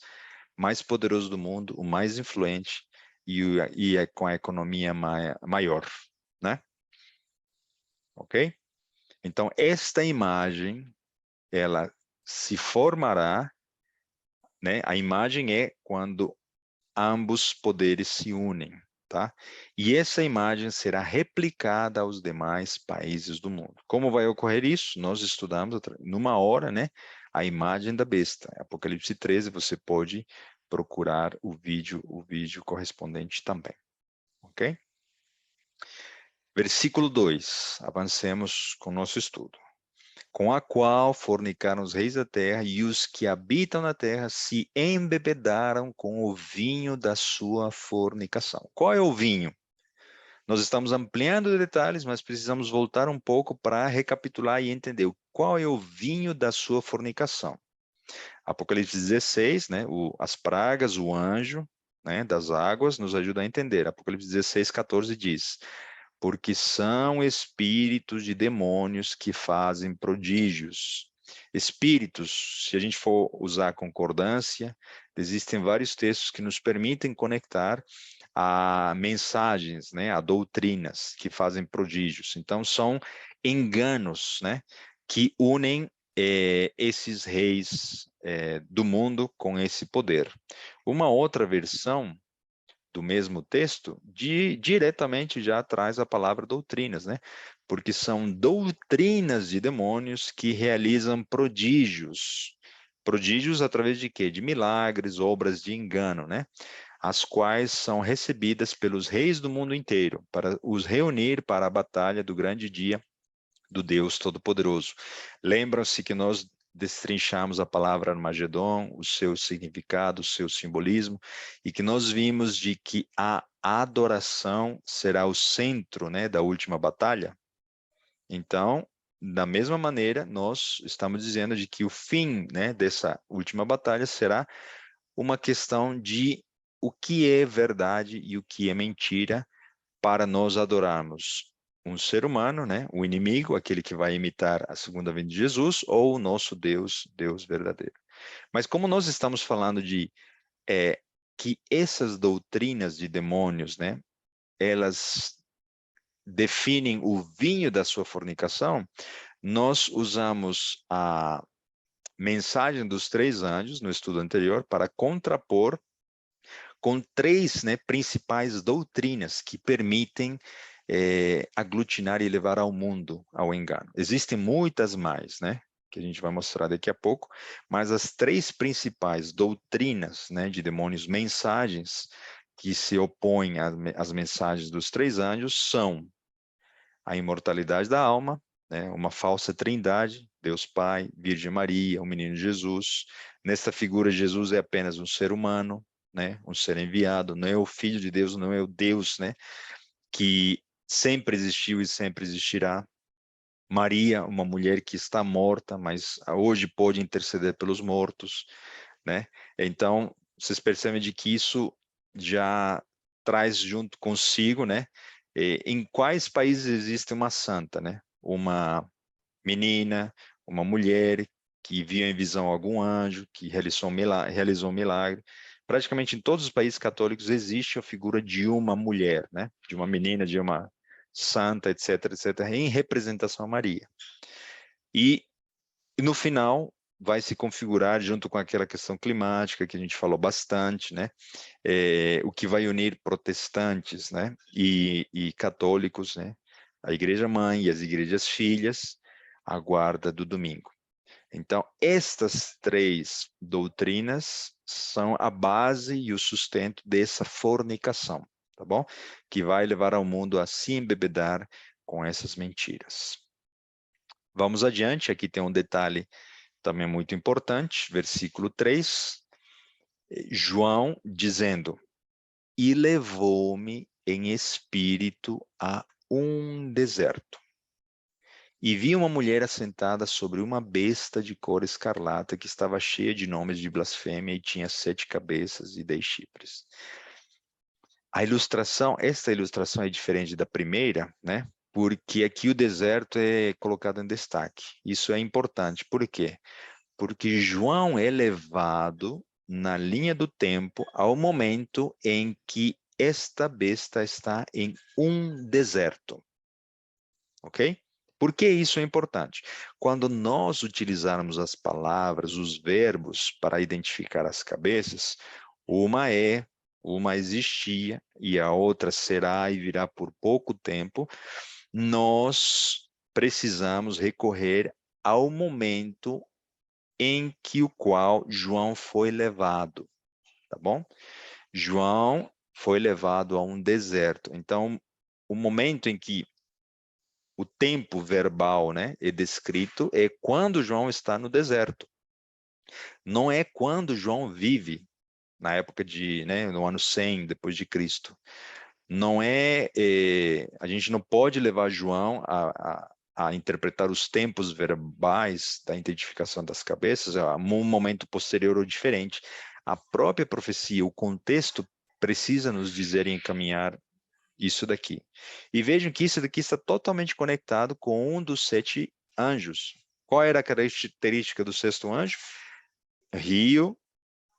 mais poderoso do mundo, o mais influente e é com a economia maior, né? Ok? Então, esta imagem, ela se formará, né? A imagem é quando ambos poderes se unem, tá? E essa imagem será replicada aos demais países do mundo. Como vai ocorrer isso? Nós estudamos numa hora, né? A imagem da besta. Apocalipse 13, você pode procurar o vídeo correspondente também, ok? Versículo 2, avancemos com o nosso estudo. Com a qual fornicaram os reis da terra e os que habitam na terra se embebedaram com o vinho da sua fornicação. Qual é o vinho? Nós estamos ampliando detalhes, mas precisamos voltar um pouco para recapitular e entender qual é o vinho da sua fornicação. Apocalipse 16, né, as pragas, o anjo, né, das águas, nos ajuda a entender. Apocalipse 16, 14 diz: porque são espíritos de demônios que fazem prodígios. Espíritos, se a gente for usar concordância, existem vários textos que nos permitem conectar a mensagens, né, a doutrinas que fazem prodígios. Então, são enganos, né, que unem esses reis do mundo com esse poder. Uma outra versão do mesmo texto, diretamente já traz a palavra doutrinas, né? Porque são doutrinas de demônios que realizam prodígios. Prodígios através de quê? De milagres, obras de engano, né? As quais são recebidas pelos reis do mundo inteiro, para os reunir para a batalha do grande dia do Deus Todo-Poderoso. Lembram-se que nós destrinchamos a palavra Armagedon, o seu significado, o seu simbolismo, e que nós vimos de que a adoração será o centro, né, da última batalha. Então, da mesma maneira, nós estamos dizendo de que o fim, né, dessa última batalha será uma questão de o que é verdade e o que é mentira para nós adorarmos um ser humano, né, o inimigo, aquele que vai imitar a segunda vinda de Jesus, ou o nosso Deus, Deus verdadeiro. Mas como nós estamos falando de que essas doutrinas de demônios, né, elas definem o vinho da sua fornicação, nós usamos mensagem dos 3 anjos, no estudo anterior, para contrapor com 3, né, principais doutrinas que permitem aglutinar e levar ao mundo ao engano. Existem muitas mais, né, que a gente vai mostrar daqui a pouco, mas as 3 principais doutrinas, né, de demônios, mensagens que se opõem às mensagens dos 3 anjos são a imortalidade da alma, né, uma falsa trindade, Deus Pai, Virgem Maria, o menino Jesus. Nesta figura, Jesus é apenas um ser humano, né, um ser enviado, não é o Filho de Deus, não é o Deus, né, que sempre existiu e sempre existirá. Maria, uma mulher que está morta, mas hoje pode interceder pelos mortos, né? Então, vocês percebem de que isso já traz junto consigo, né? Em quais países existe uma santa, né? Uma menina, uma mulher que viu em visão algum anjo, que realizou um milagre. Praticamente em todos os países católicos existe a figura de uma mulher, né? De uma menina, de uma santa, etc, etc, em representação a Maria. E no final vai se configurar junto com aquela questão climática que a gente falou bastante, né? O que vai unir protestantes, né? E católicos, né? A igreja mãe e as igrejas filhas, a guarda do domingo. Então, estas 3 doutrinas são a base e o sustento dessa fornicação, tá bom? Que vai levar ao mundo a se embebedar com essas mentiras. Vamos adiante, aqui tem um detalhe também muito importante, versículo 3, João dizendo, e levou-me em espírito a um deserto. E vi uma mulher assentada sobre uma besta de cor escarlata que estava cheia de nomes de blasfêmia e tinha 7 cabeças e 10 chifres. Esta ilustração é diferente da primeira, né? Porque aqui o deserto é colocado em destaque. Isso é importante. Por quê? Porque João é levado na linha do tempo ao momento em que esta besta está em um deserto. Ok? Por que isso é importante? Quando nós utilizarmos as palavras, os verbos para identificar as cabeças, uma é, uma existia e a outra será e virá por pouco tempo, nós precisamos recorrer ao momento em que o qual João foi levado, tá bom? João foi levado a um deserto. Então, o momento em que o tempo verbal, né, é descrito é quando João está no deserto. Não é quando João vive na época de, né, no ano 100 depois de Cristo. Não a gente não pode levar João a interpretar os tempos verbais da identificação das cabeças a um momento posterior ou diferente. A própria profecia, o contexto precisa nos dizer e encaminhar isso daqui. E vejam que isso daqui está totalmente conectado com um dos 7 anjos. Qual era a característica do 6º anjo? Rio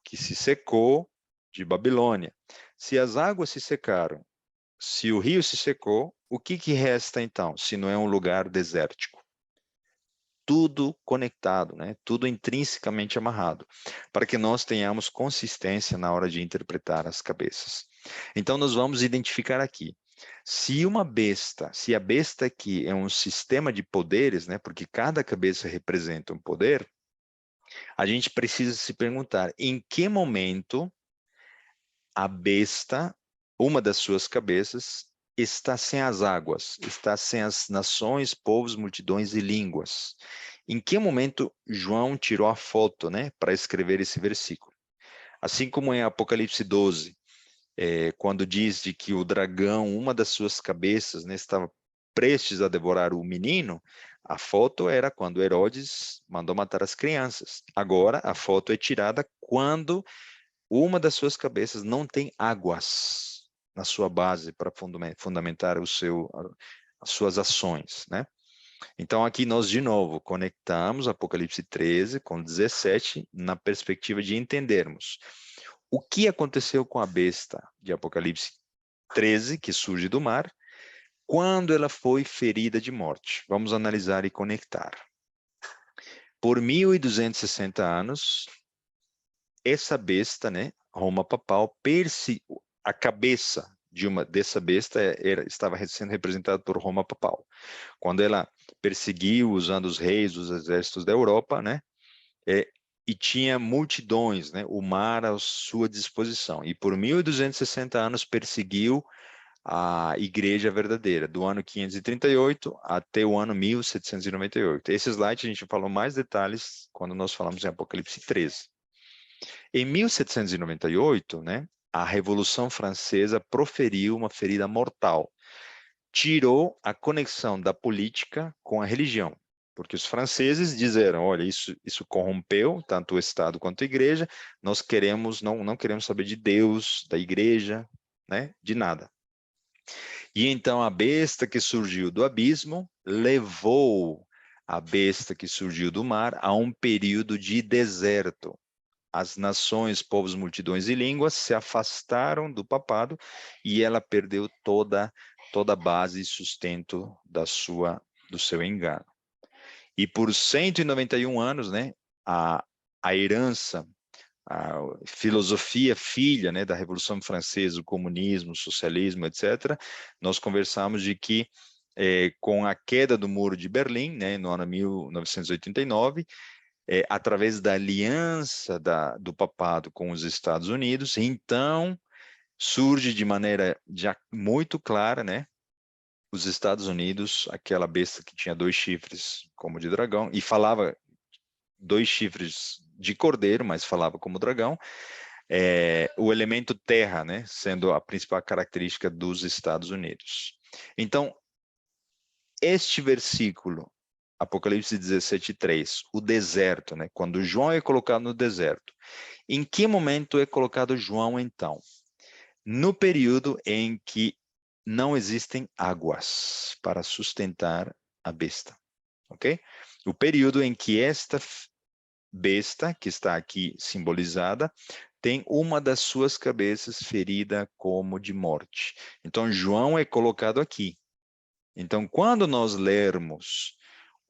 que se secou de Babilônia. Se as águas se secaram, se o rio se secou, o que resta então, se não é um lugar desértico? Tudo conectado, né? Tudo intrinsecamente amarrado, para que nós tenhamos consistência na hora de interpretar as cabeças. Então, nós vamos identificar aqui. Se a besta aqui é um sistema de poderes, né? Porque cada cabeça representa um poder, a gente precisa se perguntar em que momento a besta, uma das suas cabeças, está sem as águas, está sem as nações, povos, multidões e línguas. Em que momento João tirou a foto, né, para escrever esse versículo? Assim como em Apocalipse 12, quando diz de que o dragão, uma das suas cabeças, né, estava prestes a devorar o menino, a foto era quando Herodes mandou matar as crianças. Agora, a foto é tirada quando uma das suas cabeças não tem águas na sua base para fundamentar as suas ações, né? Então, aqui nós, de novo, conectamos Apocalipse 13 com 17 na perspectiva de entendermos o que aconteceu com a besta de Apocalipse 13, que surge do mar, quando ela foi ferida de morte. Vamos analisar e conectar. Por 1260 anos, essa besta, né, Roma papal, a cabeça dessa besta estava sendo representada por Roma papal. Quando ela perseguiu usando os reis, os exércitos da Europa, né, e tinha multidões, né, o mar à sua disposição. E por 1260 anos perseguiu a igreja verdadeira, do ano 538 até o ano 1798. Esse slide a gente falou mais detalhes quando nós falamos em Apocalipse 13. Em 1798, né, a Revolução Francesa proferiu uma ferida mortal. Tirou a conexão da política com a religião, porque os franceses disseram, olha, isso corrompeu tanto o Estado quanto a igreja, nós não queremos saber de Deus, da igreja, né, de nada. E então a besta que surgiu do abismo levou a besta que surgiu do mar a um período de deserto. As nações, povos, multidões e línguas se afastaram do papado e ela perdeu toda a base e sustento do seu engano. E por 191 anos, né, a herança, a filosofia filha, né, da Revolução Francesa, o comunismo, o socialismo, etc., nós conversamos de que com a queda do Muro de Berlim, né, no ano 1989, através da aliança do papado com os Estados Unidos, então surge de maneira já muito clara, né, os Estados Unidos, aquela besta que tinha 2 chifres como de dragão, e falava 2 chifres de cordeiro, mas falava como dragão, o elemento terra, né, sendo a principal característica dos Estados Unidos. Então, este versículo, Apocalipse 17:3, o deserto, né, quando João é colocado no deserto, em que momento é colocado João, então? No período em que não existem águas para sustentar a besta, ok? O período em que esta besta, que está aqui simbolizada, tem uma das suas cabeças ferida como de morte. Então, João é colocado aqui. Então, quando nós lermos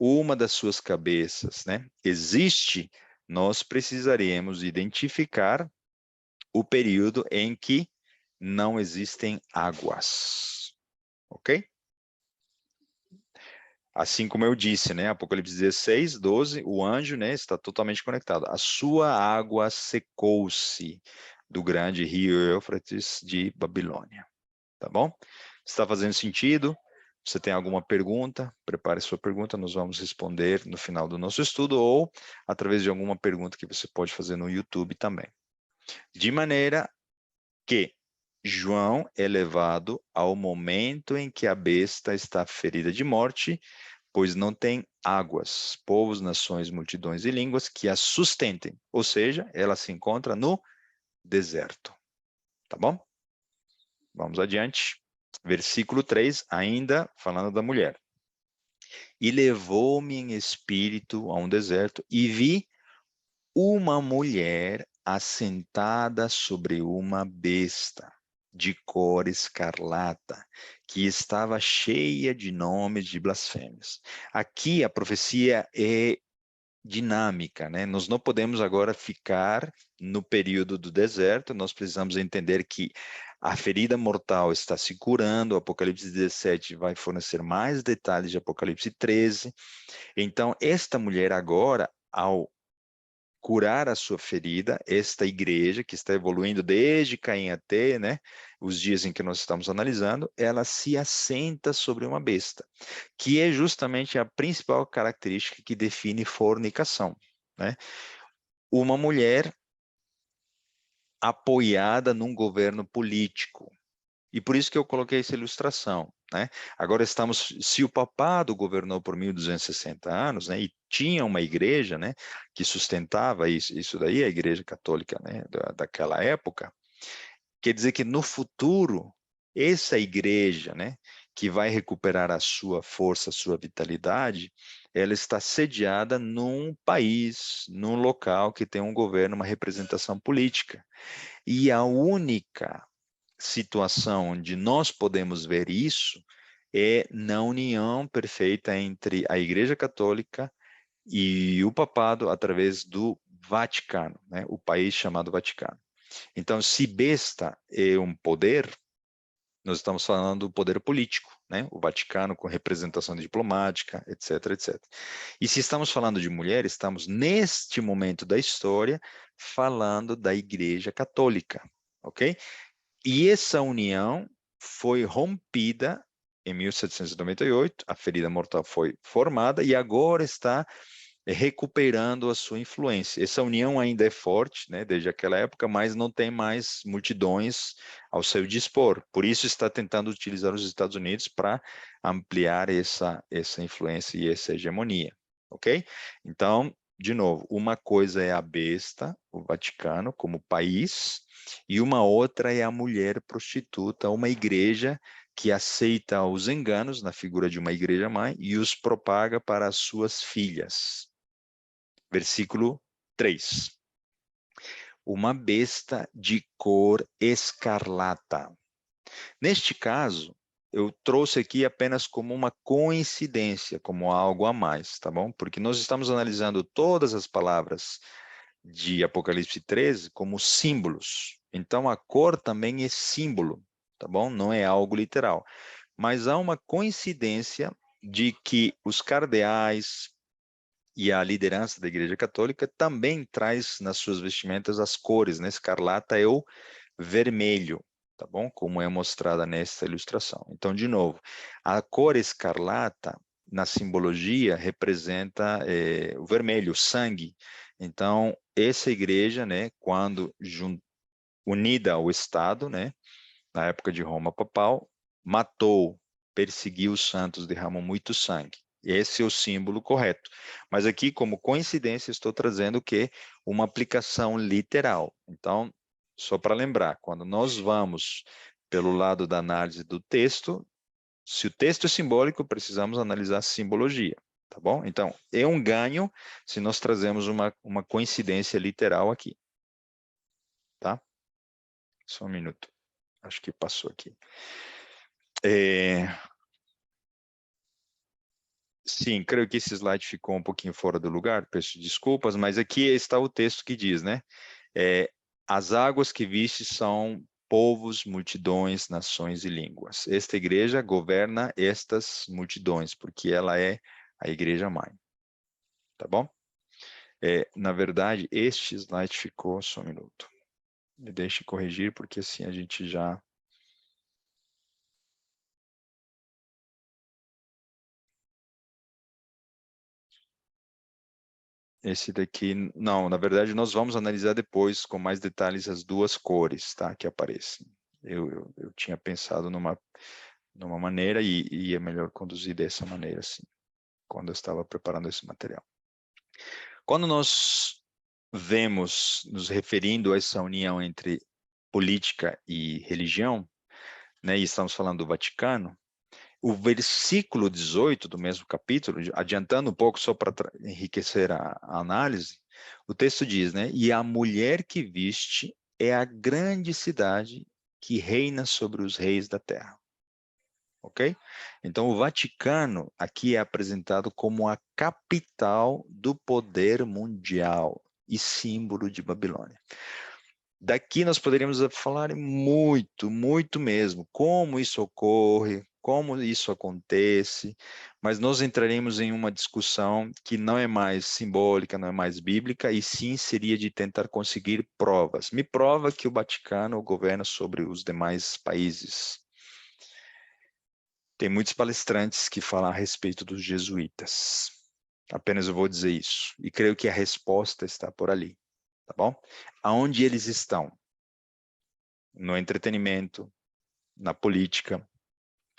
uma das suas cabeças, né, existe, nós precisaremos identificar o período em que não existem águas, ok? Assim como eu disse, né, Apocalipse 16, 12, o anjo, né, está totalmente conectado. A sua água secou-se do grande rio Eufrates de Babilônia, tá bom? Está fazendo sentido? Você tem alguma pergunta? Prepare sua pergunta, nós vamos responder no final do nosso estudo ou através de alguma pergunta que você pode fazer no YouTube também. De maneira que João é levado ao momento em que a besta está ferida de morte, pois não tem águas, povos, nações, multidões e línguas que a sustentem, ou seja, ela se encontra no deserto. Tá bom? Vamos adiante. Versículo 3, ainda falando da mulher. E levou-me em espírito a um deserto e vi uma mulher assentada sobre uma besta de cor escarlata, que estava cheia de nomes de blasfêmias. Aqui a profecia é dinâmica, né? Nós não podemos agora ficar no período do deserto, nós precisamos entender que a ferida mortal está se curando, o Apocalipse 17 vai fornecer mais detalhes de Apocalipse 13. Então, esta mulher agora, ao curar a sua ferida, esta igreja que está evoluindo desde Caim até, né, os dias em que nós estamos analisando, ela se assenta sobre uma besta, que é justamente a principal característica que define fornicação, né? Uma mulher apoiada num governo político. E por isso que eu coloquei essa ilustração, né? Agora se o papado governou por 1260 anos, né, e tinha uma igreja, né, que sustentava isso daí, a igreja católica, né, daquela época, quer dizer que no futuro, essa igreja, né, que vai recuperar a sua força, a sua vitalidade, ela está sediada num país, num local que tem um governo, uma representação política. E a única situação onde nós podemos ver isso é na união perfeita entre a Igreja Católica e o papado através do Vaticano, né? O país chamado Vaticano. Então, se besta é um poder, nós estamos falando do poder político, né? O Vaticano com representação diplomática, etc, etc. E se estamos falando de mulher, estamos neste momento da história falando da Igreja Católica, ok? E essa união foi rompida em 1798, a ferida mortal foi formada e agora está recuperando a sua influência. Essa união ainda é forte, né, desde aquela época, mas não tem mais multidões ao seu dispor. Por isso está tentando utilizar os Estados Unidos para ampliar essa influência e essa hegemonia, ok? Então, de novo, uma coisa é a besta, o Vaticano, como país, e uma outra é a mulher prostituta, uma igreja que aceita os enganos na figura de uma igreja-mãe e os propaga para as suas filhas. Versículo 3. Uma besta de cor escarlata. Neste caso, eu trouxe aqui apenas como uma coincidência, como algo a mais, tá bom? Porque nós estamos analisando todas as palavras de Apocalipse 13 como símbolos. Então, a cor também é símbolo, tá bom? Não é algo literal. Mas há uma coincidência de que os cardeais e a liderança da Igreja Católica também traz nas suas vestimentas as cores, né? Escarlata é o vermelho, tá bom? Como é mostrada nesta ilustração. Então, de novo, a cor escarlata, na simbologia, representa o vermelho, o sangue. Então, essa igreja, né, quando unida ao Estado, né, na época de Roma papal, matou, perseguiu os santos, derramou muito sangue. Esse é o símbolo correto. Mas aqui, como coincidência, estou trazendo que uma aplicação literal. Então, só para lembrar, quando nós vamos pelo lado da análise do texto, se o texto é simbólico, precisamos analisar a simbologia, tá bom? Então, é um ganho se nós trazemos uma coincidência literal aqui, tá? Só um minuto. Acho que passou aqui. Sim, creio que esse slide ficou um pouquinho fora do lugar, peço desculpas, mas aqui está o texto que diz, né? As águas que viste são povos, multidões, nações e línguas. Esta igreja governa estas multidões, porque ela é a igreja mãe, tá bom? Na verdade, este slide ficou, só um minuto. Me deixe corrigir, porque assim a gente já... Esse daqui, não, na verdade nós vamos analisar depois com mais detalhes as duas cores, tá, que aparecem. Eu tinha pensado numa maneira e é melhor conduzir dessa maneira, assim, quando eu estava preparando esse material. Quando nós vemos, nos referindo a essa união entre política e religião, né, e estamos falando do Vaticano, o versículo 18 do mesmo capítulo, adiantando um pouco só para enriquecer a análise, o texto diz, né? E a mulher que viste é a grande cidade que reina sobre os reis da terra. Ok? Então, o Vaticano aqui é apresentado como a capital do poder mundial e símbolo de Babilônia. Daqui nós poderíamos falar muito, muito mesmo, como isso ocorre, como isso acontece, mas nós entraremos em uma discussão que não é mais simbólica, não é mais bíblica, e sim seria de tentar conseguir provas. Me prova que o Vaticano governa sobre os demais países. Tem muitos palestrantes que falam a respeito dos jesuítas. Apenas eu vou dizer isso. E creio que a resposta está por ali, tá bom? Aonde eles estão? No entretenimento, na política,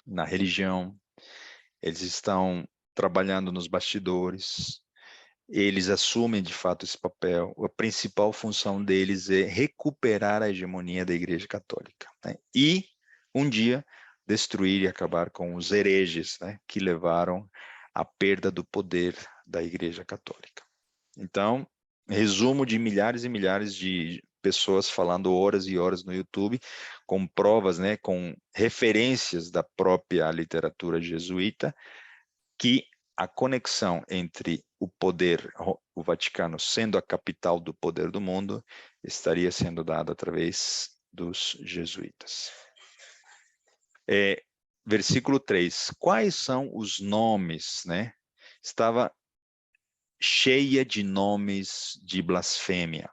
na religião, eles estão trabalhando nos bastidores, eles assumem de fato esse papel. A principal função deles é recuperar a hegemonia da Igreja Católica, né? E um dia destruir e acabar com os hereges, né, que levaram à perda do poder da Igreja Católica. Então, resumo de milhares e milhares de pessoas falando horas e horas no YouTube, com provas, né, com referências da própria literatura jesuíta, que a conexão entre o poder, o Vaticano sendo a capital do poder do mundo, estaria sendo dada através dos jesuítas. Versículo 3. Quais são os nomes, né? Estava cheia de nomes de blasfêmia.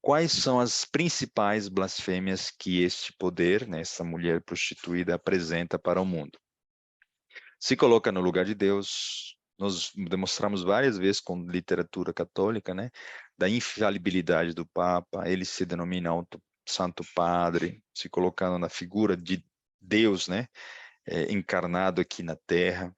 Quais são as principais blasfêmias que este poder, né, essa mulher prostituída, apresenta para o mundo? Se coloca no lugar de Deus. Nós demonstramos várias vezes com literatura católica, né, da infalibilidade do Papa. Ele se denomina Santo Padre, se colocando na figura de Deus, né, encarnado aqui na Terra.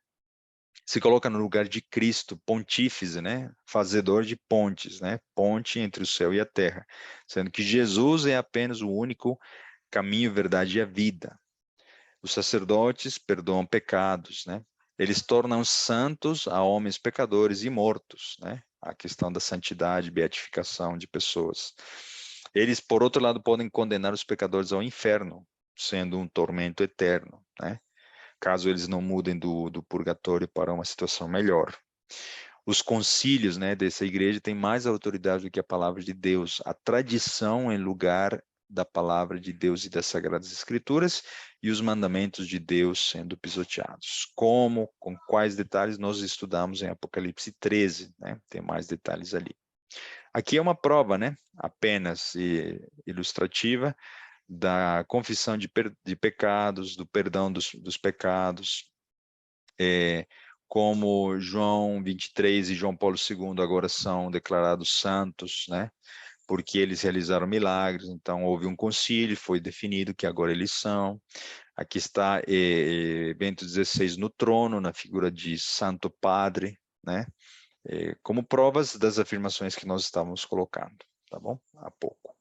Se coloca no lugar de Cristo, pontífice, né, fazedor de pontes, né, ponte entre o céu e a terra, sendo que Jesus é apenas o único caminho, verdade e a vida. Os sacerdotes perdoam pecados, né? Eles tornam santos a homens pecadores e mortos, né? A questão da santidade, beatificação de pessoas. Eles, por outro lado, podem condenar os pecadores ao inferno, sendo um tormento eterno, né? Caso eles não mudem do purgatório para uma situação melhor. Os concílios, né, dessa igreja têm mais autoridade do que a palavra de Deus. A tradição em lugar da palavra de Deus e das Sagradas Escrituras e os mandamentos de Deus sendo pisoteados. Como, com quais detalhes nós estudamos em Apocalipse 13, né? Tem mais detalhes ali. Aqui é uma prova, né? Apenas ilustrativa da confissão de pecados, do perdão dos pecados, como João 23 e João Paulo II agora são declarados santos, né? Porque eles realizaram milagres, então houve um concílio, foi definido que agora eles são. Aqui está Bento XVI no trono, na figura de Santo Padre, né? Como provas das afirmações que nós estávamos colocando, tá bom? Há pouco.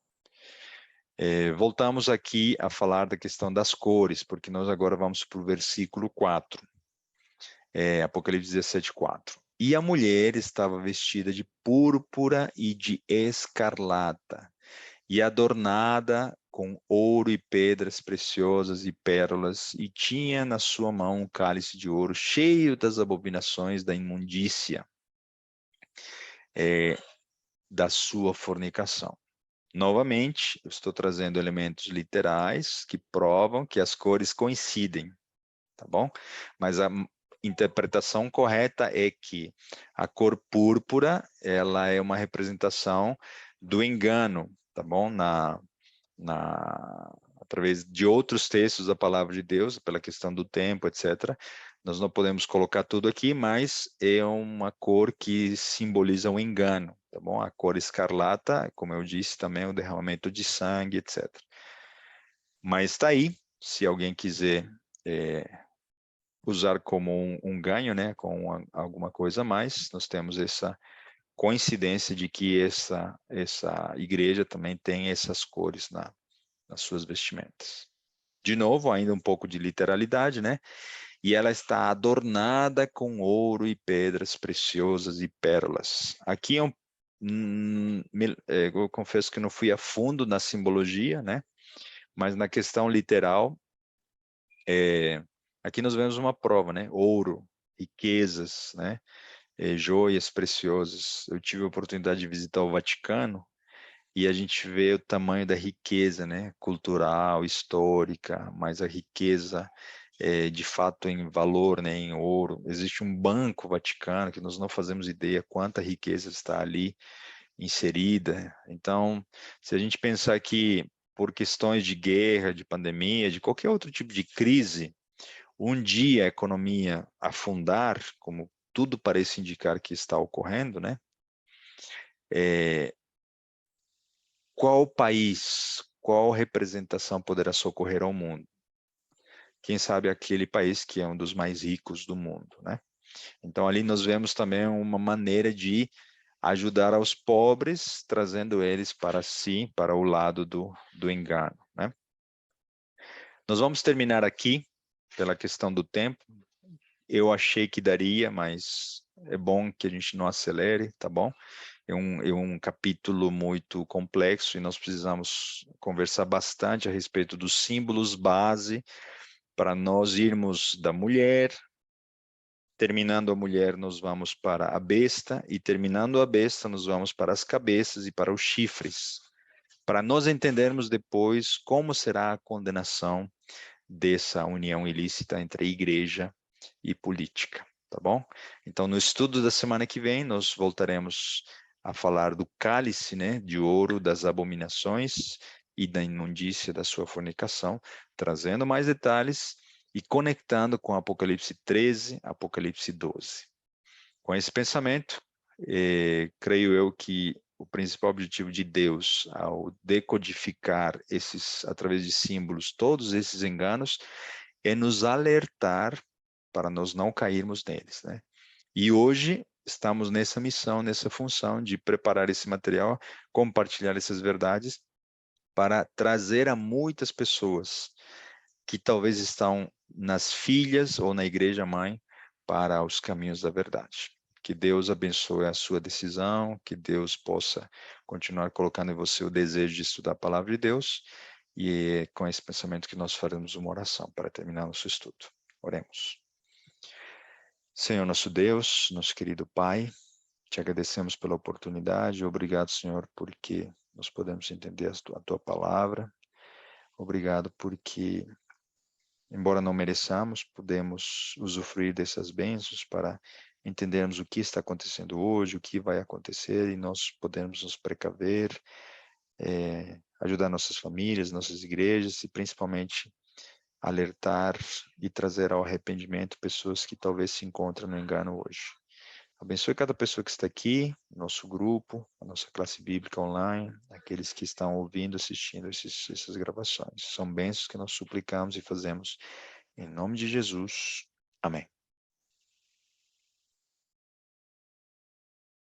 Voltamos aqui a falar da questão das cores, porque nós agora vamos para o versículo 4. Apocalipse 17, 4. E a mulher estava vestida de púrpura e de escarlata, e adornada com ouro e pedras preciosas e pérolas, e tinha na sua mão um cálice de ouro cheio das abominações da imundícia da sua fornicação. Novamente, eu estou trazendo elementos literais que provam que as cores coincidem, tá bom? Mas a interpretação correta é que a cor púrpura, ela é uma representação do engano, tá bom? Através de outros textos da palavra de Deus, pela questão do tempo, etc. Nós não podemos colocar tudo aqui, mas é uma cor que simboliza o engano, tá bom? A cor escarlata, como eu disse, também é o derramamento de sangue, etc. Mas está aí, se alguém quiser usar como um ganho, né, com alguma coisa a mais, nós temos essa coincidência de que essa igreja também tem essas cores nas suas vestimentas. De novo, ainda um pouco de literalidade, né? E ela está adornada com ouro e pedras preciosas e pérolas. Aqui eu confesso que não fui a fundo na simbologia, né? Mas na questão literal, aqui nós vemos uma prova, né? Ouro, riquezas, né? Joias preciosas. Eu tive a oportunidade de visitar o Vaticano e a gente vê o tamanho da riqueza, né? Cultural, histórica, mas a riqueza de fato em valor, né? Em ouro. Existe um banco Vaticano que nós não fazemos ideia quanta riqueza está ali inserida. Então, se a gente pensar que por questões de guerra, de pandemia, de qualquer outro tipo de crise, um dia a economia afundar, como tudo parece indicar que está ocorrendo, né? Qual país, qual representação poderá socorrer ao mundo? Quem sabe aquele país que é um dos mais ricos do mundo, né? Então ali nós vemos também uma maneira de ajudar aos pobres, trazendo eles para si, para o lado do engano, né? Nós vamos terminar aqui, pela questão do tempo. Eu achei que daria, mas é bom que a gente não acelere, tá bom? É um capítulo muito complexo e nós precisamos conversar bastante a respeito dos símbolos base para nós irmos da mulher Terminando a mulher, nós vamos para a besta, e terminando a besta, nós vamos para as cabeças e para os chifres, para nós entendermos depois como será a condenação dessa união ilícita entre igreja e política, tá bom? Então, no estudo da semana que vem, nós voltaremos a falar do cálice, né, de ouro das abominações e da imundícia da sua fornicação, trazendo mais detalhes e conectando com Apocalipse 13, Apocalipse 12. Com esse pensamento, creio eu que o principal objetivo de Deus, ao decodificar através de símbolos, todos esses enganos, é nos alertar para nós não cairmos neles, né? E hoje estamos nessa missão, nessa função de preparar esse material, compartilhar essas verdades para trazer a muitas pessoas que talvez estão nas filhas ou na igreja mãe para os caminhos da verdade. Que Deus abençoe a sua decisão, que Deus possa continuar colocando em você o desejo de estudar a palavra de Deus, e é com esse pensamento que nós faremos uma oração para terminar nosso estudo. Oremos. Senhor nosso Deus, nosso querido Pai, te agradecemos pela oportunidade. Obrigado, Senhor, porque nós podemos entender a tua palavra. Obrigado porque, embora não mereçamos, podemos usufruir dessas bênçãos para entendermos o que está acontecendo hoje, o que vai acontecer, e nós podemos nos precaver, ajudar nossas famílias, nossas igrejas, e principalmente alertar e trazer ao arrependimento pessoas que talvez se encontram no engano hoje. Abençoe cada pessoa que está aqui, nosso grupo, a nossa classe bíblica online, aqueles que estão ouvindo, assistindo essas gravações. São bênçãos que nós suplicamos e fazemos em nome de Jesus. Amém.